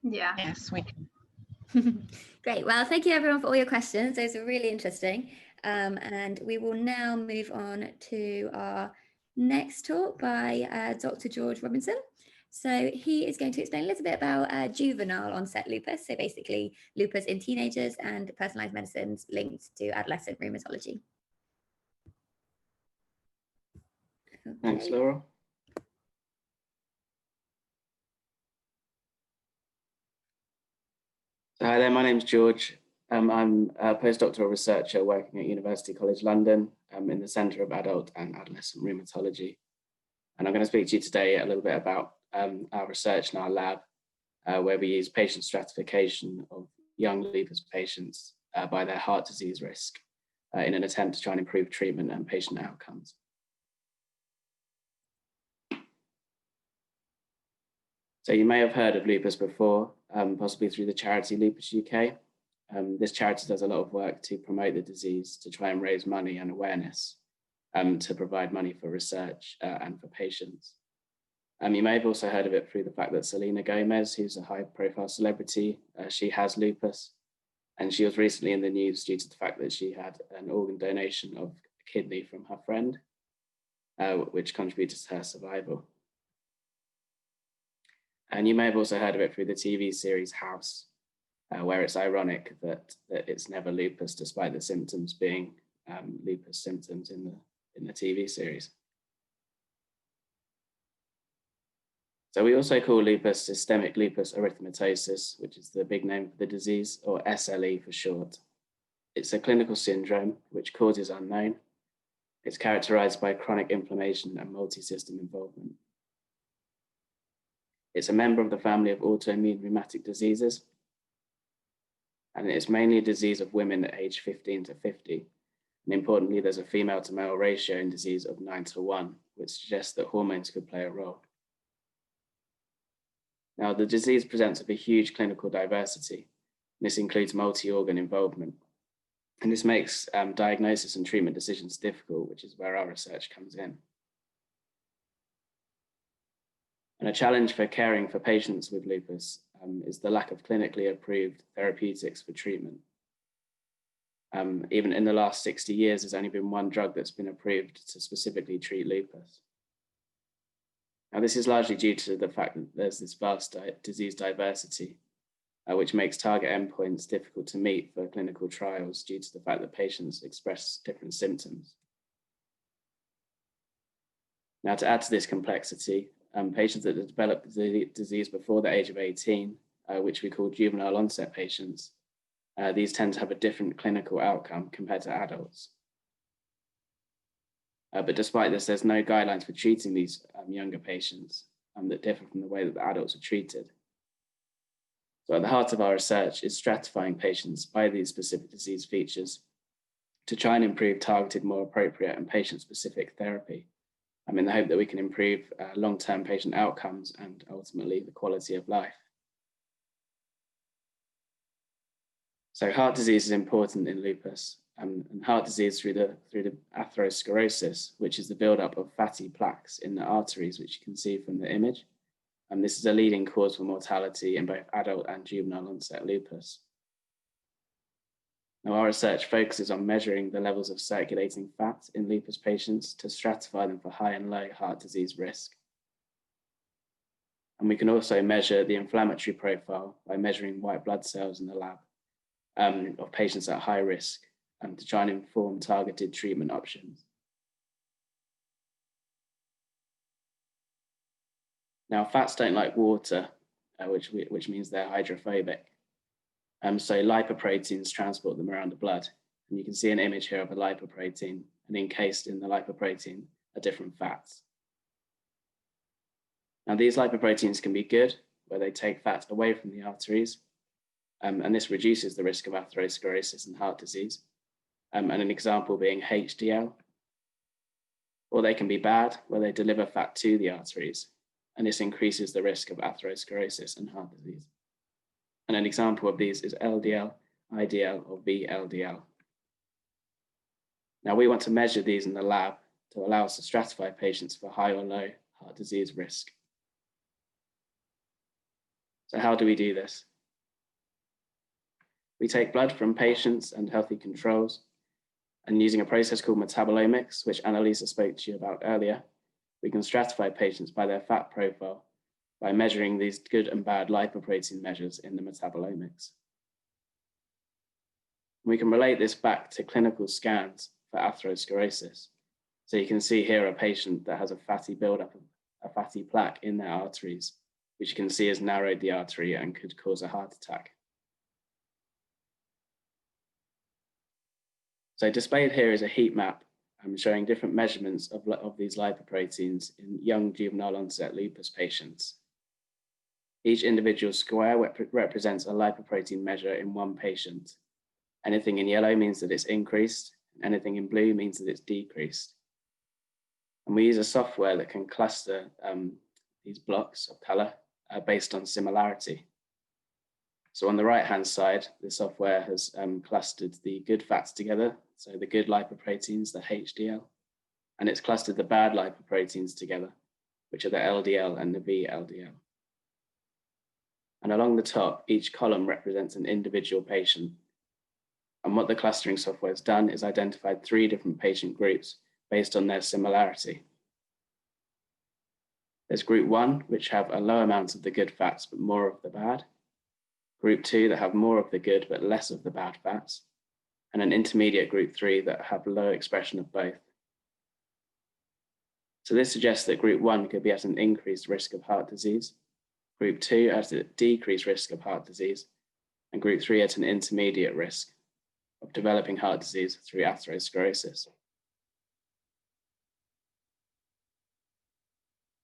Yeah. Yes, we can. Great. Well, thank you everyone for all your questions. Those are really interesting. And we will now move on to our next talk by Dr. George Robinson. So he is going to explain a little bit about juvenile onset lupus, so basically lupus in teenagers and personalized medicines linked to adolescent rheumatology. Okay. Thanks, Laurel. So hi there, my name's George. I'm a postdoctoral researcher working at University College London in the Centre of Adult and Adolescent Rheumatology. And I'm going to speak to you today a little bit about our research in our lab, where we use patient stratification of young lupus patients by their heart disease risk in an attempt to try and improve treatment and patient outcomes. So you may have heard of lupus before, possibly through the charity Lupus UK. This charity does a lot of work to promote the disease, to try and raise money and awareness, to provide money for research and for patients. You may have also heard of it through the fact that Selena Gomez, who's a high-profile celebrity, she has lupus, and she was recently in the news due to the fact that she had an organ donation of a kidney from her friend, which contributed to her survival. And you may have also heard of it through the TV series House, where it's ironic that it's never lupus, despite the symptoms being lupus symptoms in the TV series. So we also call lupus systemic lupus erythematosus, which is the big name for the disease, or SLE for short. It's a clinical syndrome which cause is unknown. It's characterized by chronic inflammation and multi-system involvement. It's a member of the family of autoimmune rheumatic diseases, and it's mainly a disease of women at age 15 to 50. And importantly, there's a female to male ratio in disease of 9:1, which suggests that hormones could play a role. Now, the disease presents with a huge clinical diversity. This includes multi-organ involvement. And this makes diagnosis and treatment decisions difficult, which is where our research comes in. And a challenge for caring for patients with lupus is the lack of clinically approved therapeutics for treatment. Even in the last 60 years, there's only been one drug that's been approved to specifically treat lupus. Now, this is largely due to the fact that there's this vast disease diversity, which makes target endpoints difficult to meet for clinical trials due to the fact that patients express different symptoms. Now, to add to this complexity, patients that develop the disease before the age of 18, which we call juvenile onset patients, these tend to have a different clinical outcome compared to adults. But despite this, there's no guidelines for treating these younger patients that differ from the way that the adults are treated. So at the heart of our research is stratifying patients by these specific disease features to try and improve targeted, more appropriate and patient-specific therapy, in the hope that we can improve long-term patient outcomes and ultimately the quality of life. So heart disease is important in lupus, and heart disease through the atherosclerosis, which is the buildup of fatty plaques in the arteries, which you can see from the image. And this is a leading cause for mortality in both adult and juvenile onset lupus. Now, our research focuses on measuring the levels of circulating fat in lupus patients to stratify them for high and low heart disease risk. And we can also measure the inflammatory profile by measuring white blood cells in the lab of patients at high risk, to try and inform targeted treatment options. Now, fats don't like water, which means they're hydrophobic. So lipoproteins transport them around the blood. And you can see an image here of a lipoprotein, and encased in the lipoprotein are different fats. Now, these lipoproteins can be good, where they take fat away from the arteries, and this reduces the risk of atherosclerosis and heart disease. And an example being HDL. Or they can be bad, where they deliver fat to the arteries, and this increases the risk of atherosclerosis and heart disease. And an example of these is LDL, IDL, or VLDL. Now, we want to measure these in the lab to allow us to stratify patients for high or low heart disease risk. So how do we do this? We take blood from patients and healthy controls, and using a process called metabolomics, which Annalisa spoke to you about earlier, we can stratify patients by their fat profile by measuring these good and bad lipoprotein measures in the metabolomics. We can relate this back to clinical scans for atherosclerosis. So you can see here a patient that has a fatty buildup, a fatty plaque in their arteries, which you can see has narrowed the artery and could cause a heart attack. So displayed here is a heat map showing different measurements of these lipoproteins in young juvenile onset lupus patients. Each individual square represents a lipoprotein measure in one patient. Anything in yellow means that it's increased, and anything in blue means that it's decreased. And we use a software that can cluster these blocks of color based on similarity. So on the right-hand side, the software has clustered the good fats together, so the good lipoproteins, the HDL, and it's clustered the bad lipoproteins together, which are the LDL and the VLDL. And along the top, each column represents an individual patient. And what the clustering software has done is identified 3 different patient groups based on their similarity. There's group 1, which have a low amount of the good fats, but more of the bad. Group 2 that have more of the good, but less of the bad fats. And an intermediate group 3 that have low expression of both. So this suggests that group 1 could be at an increased risk of heart disease, group 2 at a decreased risk of heart disease, and group 3 at an intermediate risk of developing heart disease through atherosclerosis.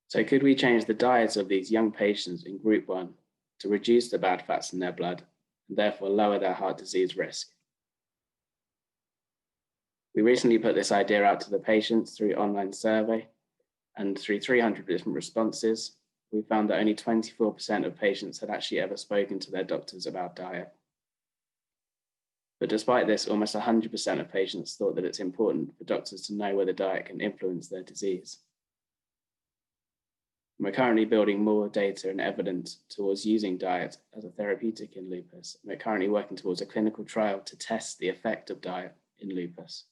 So could we change the diets of these young patients in group 1 to reduce the bad fats in their blood and therefore lower their heart disease risk? We recently put this idea out to the patients through online survey, and through 300 different responses, we found that only 24% of patients had actually ever spoken to their doctors about diet. But despite this, almost 100% of patients thought that it's important for doctors to know whether diet can influence their disease. And we're currently building more data and evidence towards using diet as a therapeutic in lupus. And we're currently working towards a clinical trial to test the effect of diet in lupus.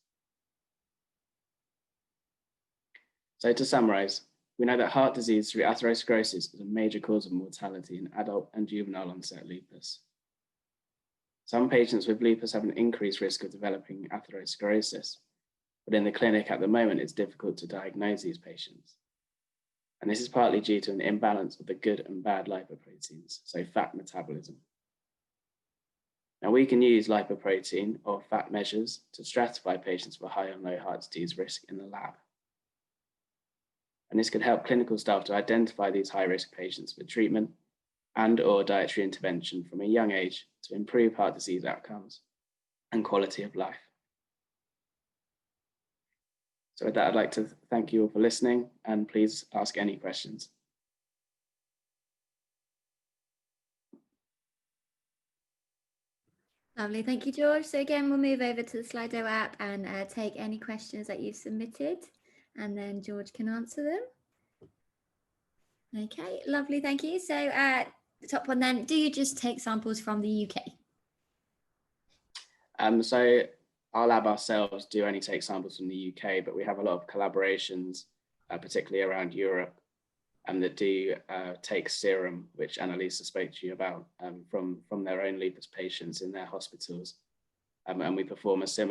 So to summarize, we know that heart disease through atherosclerosis is a major cause of mortality in adult and juvenile onset lupus. Some patients with lupus have an increased risk of developing atherosclerosis, but in the clinic at the moment, it's difficult to diagnose these patients. And this is partly due to an imbalance of the good and bad lipoproteins, so fat metabolism. Now we can use lipoprotein or fat measures to stratify patients with high and low heart disease risk in the lab. And this could help clinical staff to identify these high-risk patients with treatment and or dietary intervention from a young age to improve heart disease outcomes and quality of life. So with that, I'd like to thank you all for listening, and please ask any questions. Lovely, thank you, George. So again, we'll move over to the Slido app and take any questions that you've submitted, and then George can answer them. Okay, lovely, thank you. So the top one then, do you just take samples from the UK? So our lab ourselves do only take samples from the UK, but we have a lot of collaborations, particularly around Europe, that do take serum, which Annalisa spoke to you about, from their own lupus patients in their hospitals. And we perform the same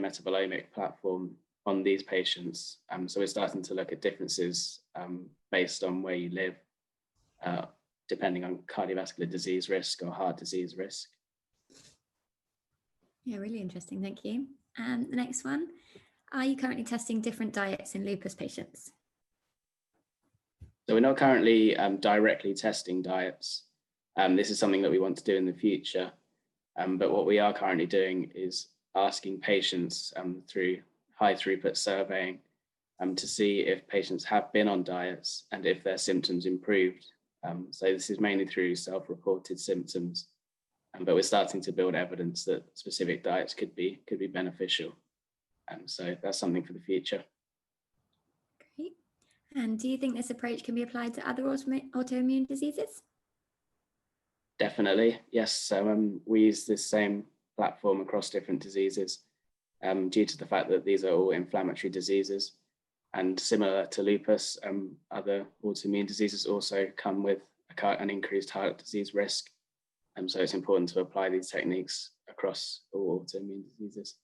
metabolomic platform on these patients. So we're starting to look at differences based on where you live, depending on cardiovascular disease risk or heart disease risk. Yeah, really interesting, thank you. And the next one, are you currently testing different diets in lupus patients? So we're not currently directly testing diets. This is something that we want to do in the future. But what we are currently doing is asking patients through high throughput surveying to see if patients have been on diets and if their symptoms improved. So this is mainly through self-reported symptoms, but we're starting to build evidence that specific diets could be beneficial. So that's something for the future. Great. And do you think this approach can be applied to other autoimmune diseases? Definitely, yes. So we use this same platform across different diseases due to the fact that these are all inflammatory diseases. And similar to lupus, other autoimmune diseases also come with an increased heart disease risk. So it's important to apply these techniques across all autoimmune diseases.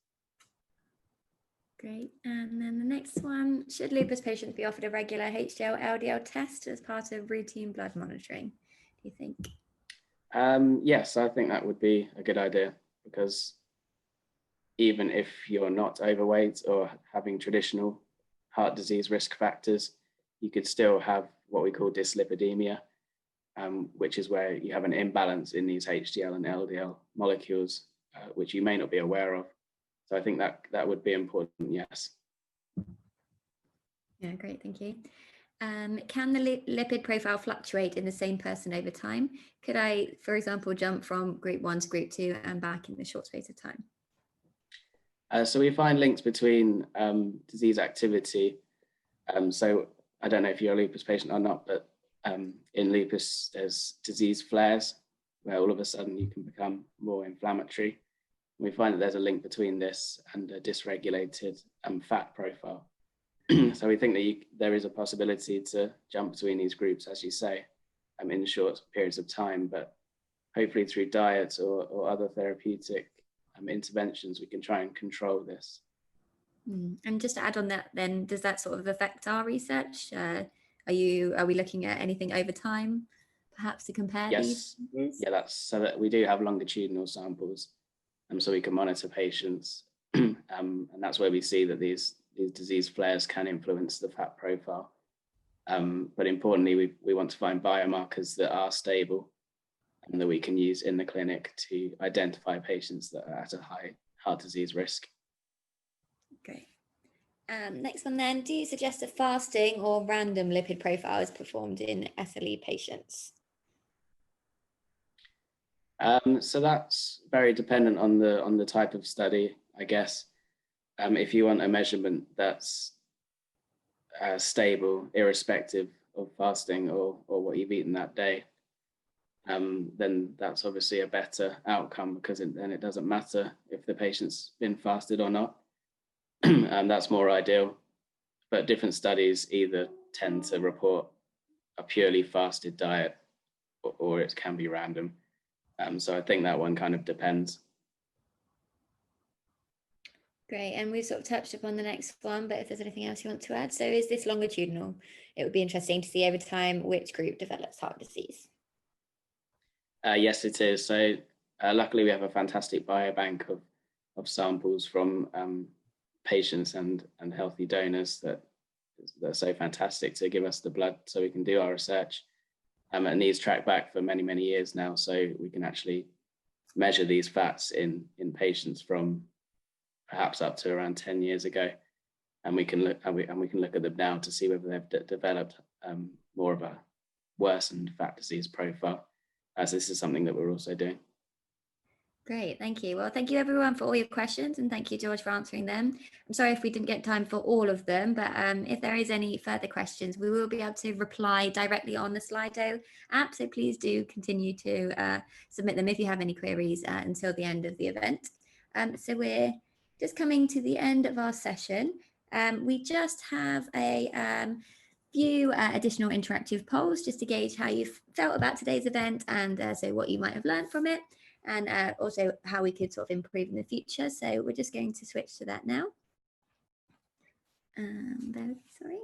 Great. And then the next one, should lupus patients be offered a regular HDL LDL test as part of routine blood monitoring, do you think? Yes, I think that would be a good idea, because even if you're not overweight or having traditional heart disease risk factors, you could still have what we call dyslipidemia, which is where you have an imbalance in these HDL and LDL molecules, which you may not be aware of. So I think that would be important, yes. Yeah, great, thank you. Can the lipid profile fluctuate in the same person over time? Could I, for example, jump from group 1 to group 2 and back in a short space of time? So we find links between disease activity. So I don't know if you're a lupus patient or not, but in lupus, there's disease flares where all of a sudden you can become more inflammatory. We find that there's a link between this and a dysregulated fat profile. So we think that there is a possibility to jump between these groups, as you say, in short periods of time, but hopefully through diet or other therapeutic interventions, we can try and control this. And just to add on that, then, does that sort of affect our research? Are we looking at anything over time, perhaps to compare these? Yeah, that's so that we do have longitudinal samples, so we can monitor patients, and that's where we see that these disease flares can influence the fat profile. But importantly, we want to find biomarkers that are stable and that we can use in the clinic to identify patients that are at a high heart disease risk. Great. Next one then, do you suggest a fasting or random lipid profile is performed in SLE patients? So that's very dependent on the type of study, I guess. If you want a measurement that's stable, irrespective of fasting or what you've eaten that day, then that's obviously a better outcome, because then it doesn't matter if the patient's been fasted or not. That's more ideal. But different studies either tend to report a purely fasted diet or it can be random. So I think that one kind of depends. Great, and we've sort of touched upon the next one, but if there's anything else you want to add. So is this longitudinal? It would be interesting to see over time which group develops heart disease. Yes, it is. So luckily we have a fantastic biobank of samples from patients and healthy donors that are so fantastic to give us the blood so we can do our research. And these track back for many, many years now, so we can actually measure these fats in patients from perhaps up to around 10 years ago, and we can look at them now to see whether they've developed more of a worsened fat disease profile, as this is something that we're also doing. Great, thank you. Well, thank you everyone for all your questions, and thank you, George, for answering them. I'm sorry if we didn't get time for all of them, but if there is any further questions, we will be able to reply directly on the Slido app, so please do continue to submit them if you have any queries until the end of the event. So we're just coming to the end of our session. We just have a few additional interactive polls just to gauge how you felt about today's event, and so what you might have learned from it, and also how we could sort of improve in the future. So we're just going to switch to that now. Sorry.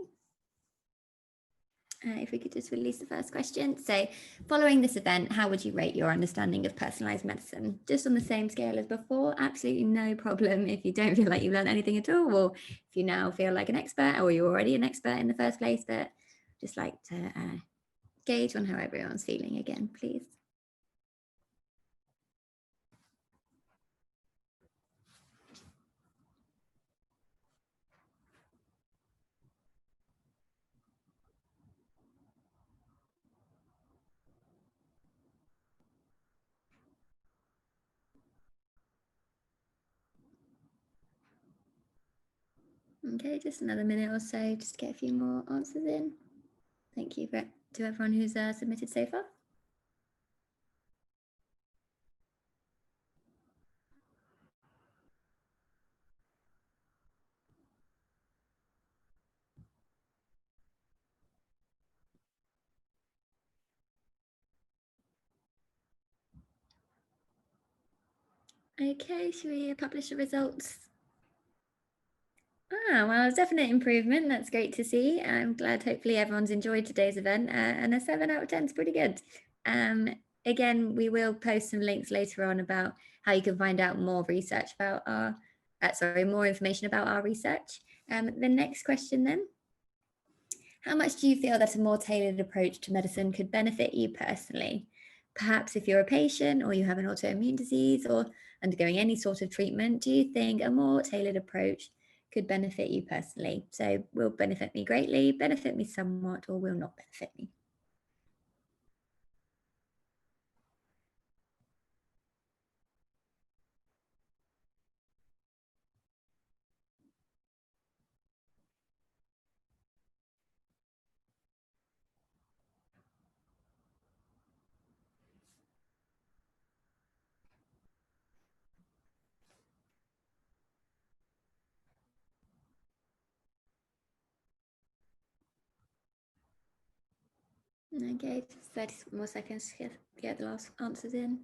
If we could just release the first question. So, following this event, how would you rate your understanding of personalised medicine? Just on the same scale as before, absolutely no problem if you don't feel like you've learned anything at all, or if you now feel like an expert, or you're already an expert in the first place, but just like to gauge on how everyone's feeling again, please. Okay, just another minute or so just to get a few more answers in. Thank you to everyone who's submitted so far. Okay, should we publish the results? Well, it's definite improvement. That's great to see. I'm glad hopefully everyone's enjoyed today's event, and a 7 out of 10 is pretty good. Again, we will post some links later on about how you can find out more research about our, more information about our research. The next question then, how much do you feel that a more tailored approach to medicine could benefit you personally? Perhaps if you're a patient or you have an autoimmune disease or undergoing any sort of treatment, do you think a more tailored approach could benefit you personally. So will benefit me greatly, benefit me somewhat, or will not benefit me. Okay, 30 more seconds to get the last answers in.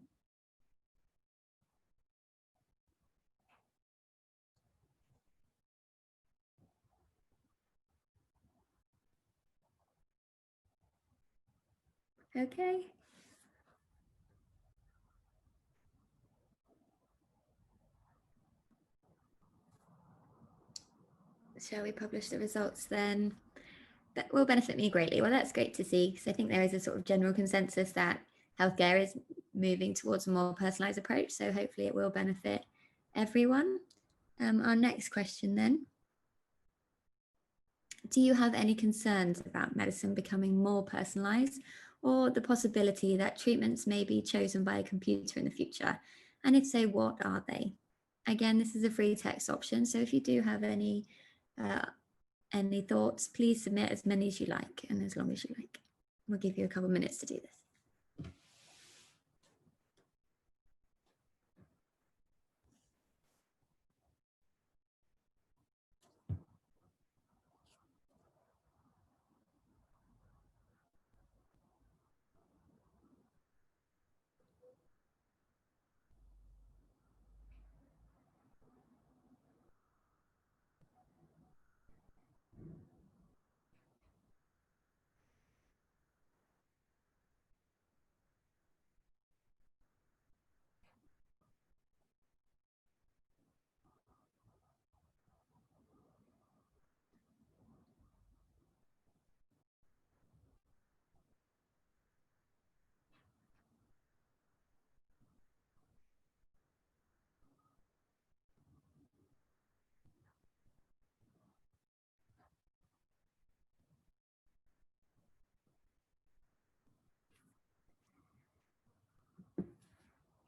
Okay. Shall we publish the results then? That will benefit me greatly. Well, that's great to see, because I think there is a sort of general consensus that healthcare is moving towards a more personalised approach. So hopefully it will benefit everyone. Our next question then. Do you have any concerns about medicine becoming more personalised, or the possibility that treatments may be chosen by a computer in the future? And if so, what are they? Again, this is a free text option, so if you do have any thoughts, please submit as many as you like and as long as you like. We'll give you a couple of minutes to do this.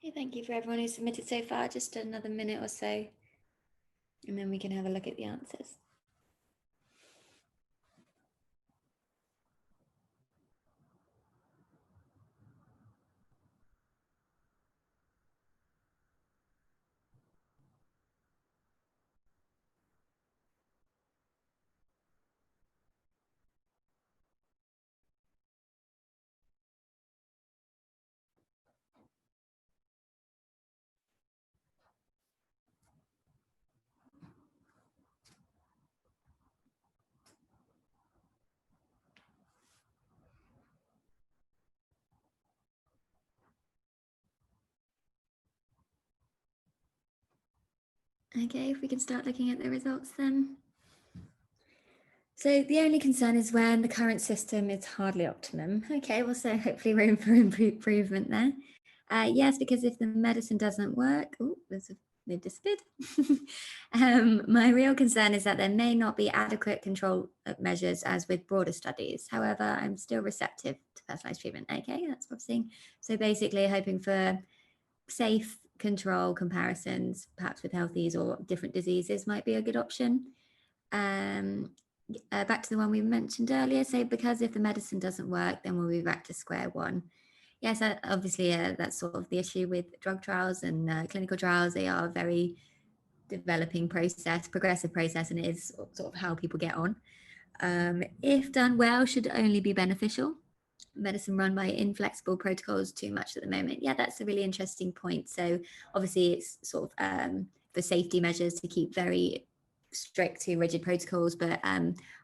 Okay, thank you for everyone who submitted so far. Just another minute or so, and then we can have a look at the answers. Okay, if we can start looking at the results then. So the only concern is when the current system is hardly optimum. Okay, well, so hopefully room for improvement there. Yes, because if the medicine doesn't work, they've disappeared. My real concern is that there may not be adequate control measures as with broader studies. However, I'm still receptive to personalised treatment. Okay, that's what I'm seeing. So basically hoping for safe control comparisons, perhaps with healthies or different diseases might be a good option. Back to the one we mentioned earlier, so because if the medicine doesn't work, then we'll be back to square one. Yes, obviously that's sort of the issue with drug trials and clinical trials. They are a very developing process, progressive process, and it is sort of how people get on. If done well, should only be beneficial. Medicine run by inflexible protocols too much at the moment. Yeah, that's a really interesting point. So obviously it's sort of for safety measures to keep very strict to rigid protocols, but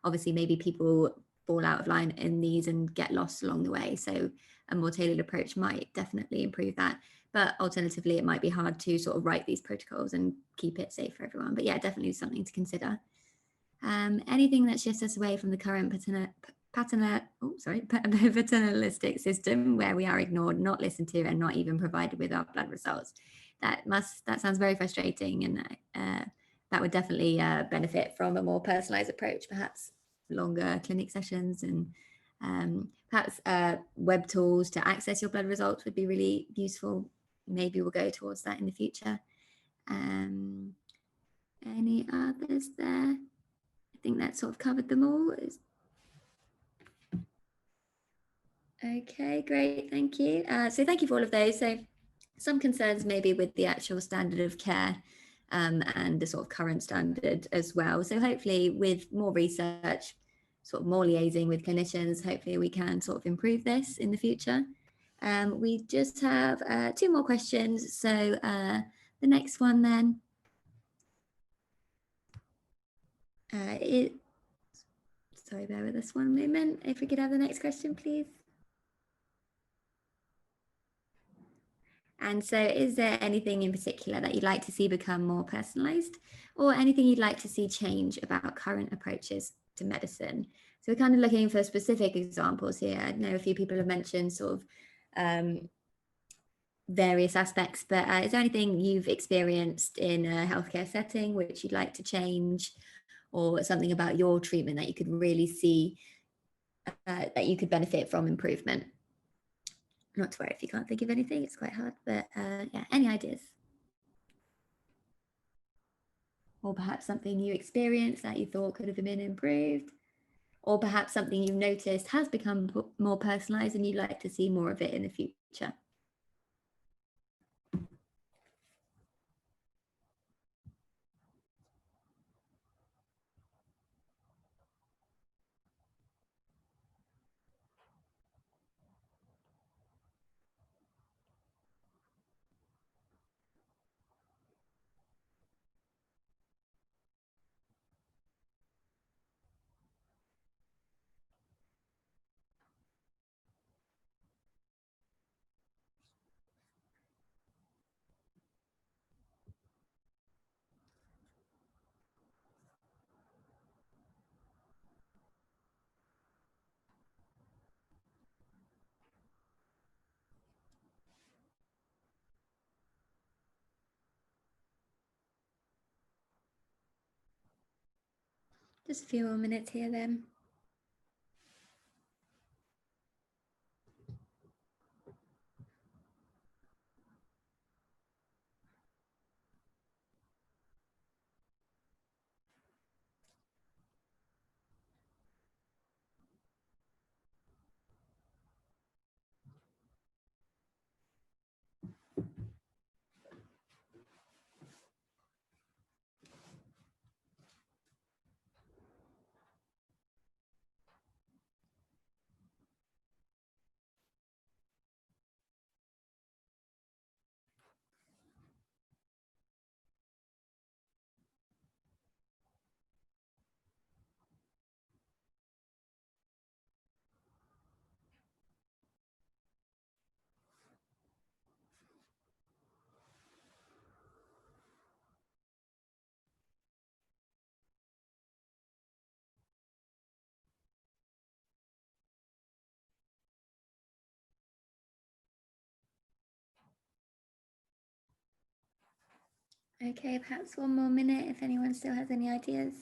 obviously maybe people fall out of line in these and get lost along the way. So a more tailored approach might definitely improve that. But alternatively, it might be hard to sort of write these protocols and keep it safe for everyone. But yeah, definitely something to consider. Anything that shifts us away from the current paternalistic system where we are ignored, not listened to, and not even provided with our blood results. That sounds very frustrating and that would definitely benefit from a more personalized approach, perhaps longer clinic sessions, and perhaps web tools to access your blood results would be really useful. Maybe we'll go towards that in the future. Any others there? I think that sort of covered them all. Okay, great, thank you. So thank you for all of those. So some concerns maybe with the actual standard of care and the sort of current standard as well. So hopefully with more research, sort of more liaising with clinicians, hopefully we can sort of improve this in the future. We just have 2 more questions. So the next one then sorry, bear with us one moment. If we could have the next question, please. And so is there anything in particular that you'd like to see become more personalized, or anything you'd like to see change about current approaches to medicine? So we're kind of looking for specific examples here. I know a few people have mentioned sort of various aspects, but is there anything you've experienced in a healthcare setting which you'd like to change, or something about your treatment that you could really see that you could benefit from improvement? Not to worry if you can't think of anything, it's quite hard, but yeah, any ideas? Or perhaps something you experienced that you thought could have been improved, or perhaps something you've noticed has become more personalized and you'd like to see more of it in the future. Just a few more minutes here then. Okay, perhaps one more minute if anyone still has any ideas.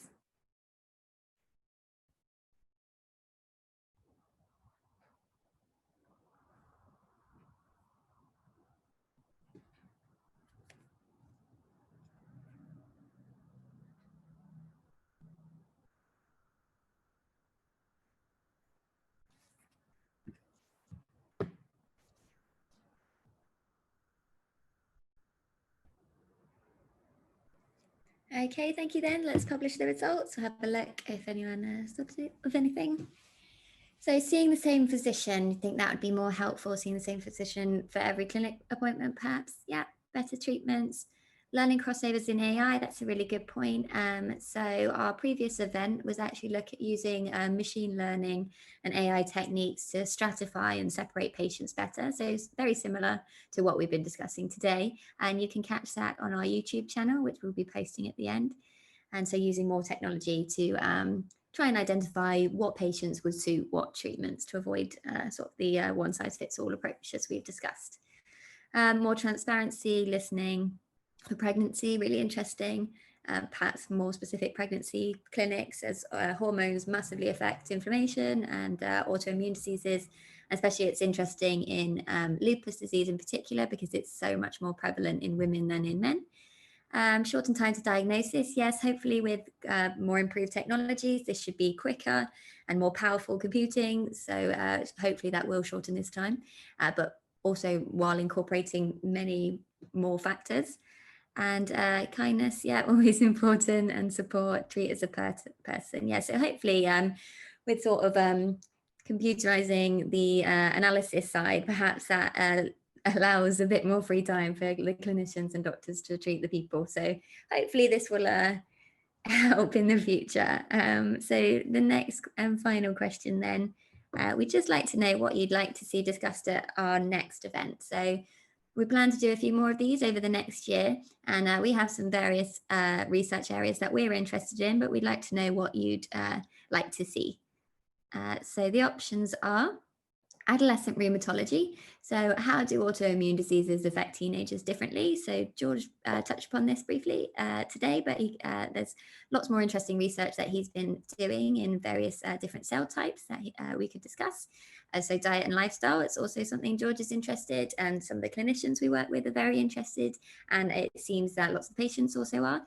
Okay, thank you then. Let's publish the results. We'll have a look if anyone stops it with anything. So seeing the same physician, you think that would be more helpful, seeing the same physician for every clinic appointment perhaps? Yeah, better treatments. Learning crossovers in AI, that's a really good point. So our previous event was actually look at using machine learning and AI techniques to stratify and separate patients better. So it's very similar to what we've been discussing today. And you can catch that on our YouTube channel, which we'll be posting at the end. And so using more technology to try and identify what patients would suit what treatments to avoid sort of the one-size-fits-all approach as we've discussed. More transparency, listening for pregnancy, really interesting. perhaps more specific pregnancy clinics, as hormones massively affect inflammation and autoimmune diseases. Especially it's interesting in lupus disease in particular, because it's so much more prevalent in women than in men. Shorten time to diagnosis, yes, hopefully with more improved technologies, this should be quicker and more powerful computing. So hopefully that will shorten this time, but also while incorporating many more factors. And kindness, yeah, always important, and support, treat as a person. Yeah, so hopefully with sort of computerizing the analysis side, perhaps that allows a bit more free time for the clinicians and doctors to treat the people. So hopefully this will help in the future. So the next and final question then, we'd just like to know what you'd like to see discussed at our next event. So we plan to do a few more of these over the next year, and we have some various research areas that we're interested in, but we'd like to know what you'd like to see. So the options are adolescent rheumatology. So how do autoimmune diseases affect teenagers differently? So George touched upon this briefly today, but there's lots more interesting research that he's been doing in various different cell types that we could discuss. So diet and lifestyle, it's also something George is interested, and some of the clinicians we work with are very interested, and it seems that lots of patients also are.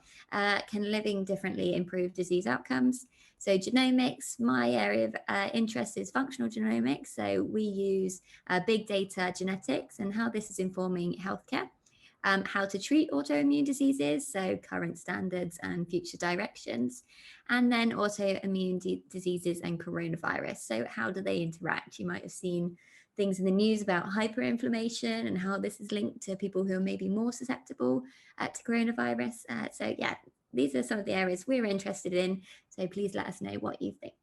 Can living differently improve disease outcomes? So genomics, my area of interest is functional genomics. So we use big data genetics and how this is informing healthcare. How to treat autoimmune diseases, so current standards and future directions, and then autoimmune diseases and coronavirus. So how do they interact? You might have seen things in the news about hyperinflammation and how this is linked to people who are maybe more susceptible to coronavirus. So yeah, these are some of the areas we're interested in. So please let us know what you think.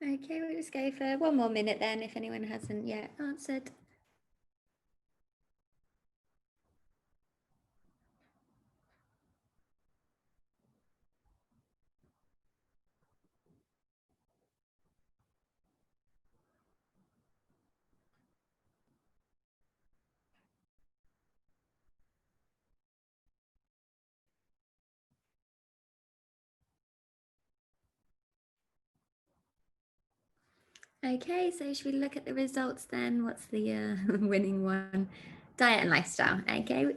Okay, we'll just go for one more minute then, if anyone hasn't yet answered. Okay, so should we look at the results then? What's the winning one? Diet and lifestyle. Okay,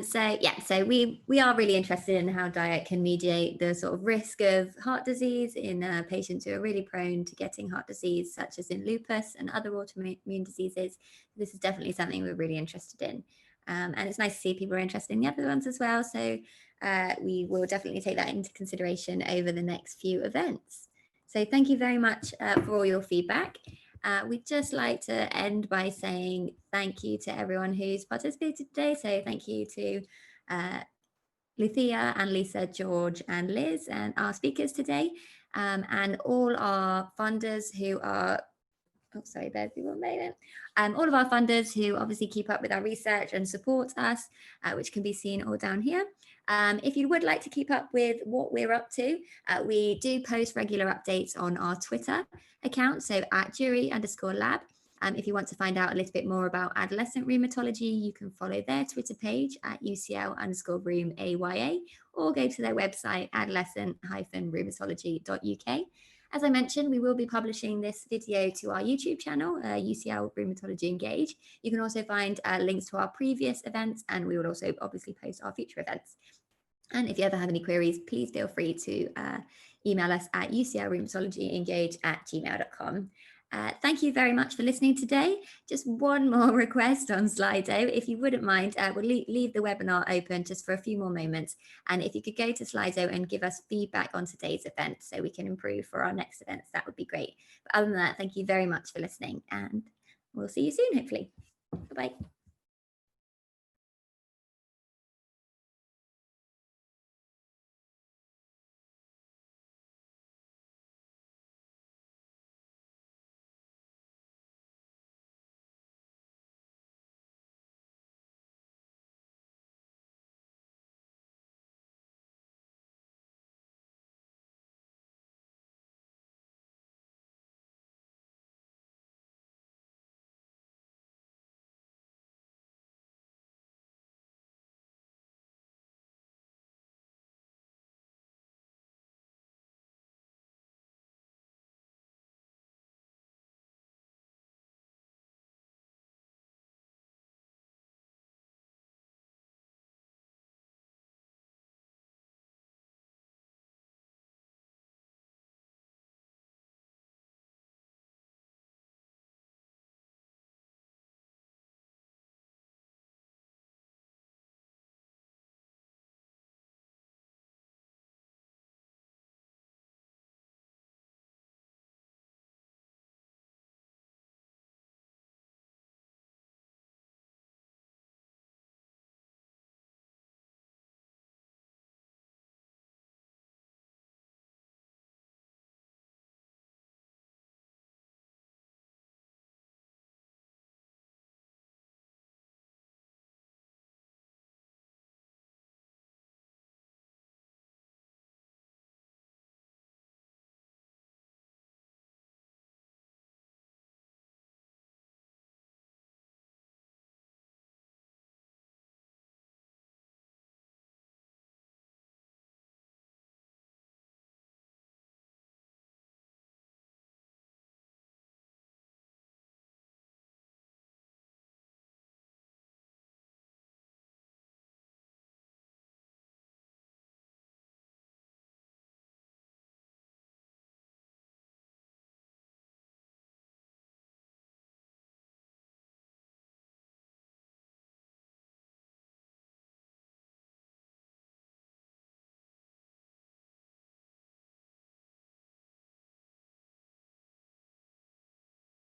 so we are really interested in how diet can mediate the sort of risk of heart disease in patients who are really prone to getting heart disease, such as in lupus and other autoimmune diseases. This is definitely something we're really interested in, and it's nice to see people are interested in the other ones as well. So we will definitely take that into consideration over the next few events. So thank you very much for all your feedback. We'd just like to end by saying thank you to everyone who's participated today. So thank you to Lucia, Annalisa, George, and Liz, and our speakers today, and all our funders who are, oh, sorry, bear with me one moment. All of our funders who obviously keep up with our research and support us, which can be seen all down here. If you would like to keep up with what we're up to, we do post regular updates on our Twitter account, so at jury_lab. If you want to find out a little bit more about adolescent rheumatology, you can follow their Twitter page at UCL_rheumAYA, or go to their website, adolescent-rheumatology.uk. As I mentioned, we will be publishing this video to our YouTube channel, UCL Rheumatology Engage. You can also find links to our previous events, and we will also obviously post our future events. And if you ever have any queries, please feel free to email us at uclrheumatologyengage@gmail.com. Thank you very much for listening today. Just one more request on Slido. If you wouldn't mind, we'll leave the webinar open just for a few more moments. And if you could go to Slido and give us feedback on today's event so we can improve for our next events, that would be great. But other than that, thank you very much for listening, and we'll see you soon, hopefully. Bye-bye.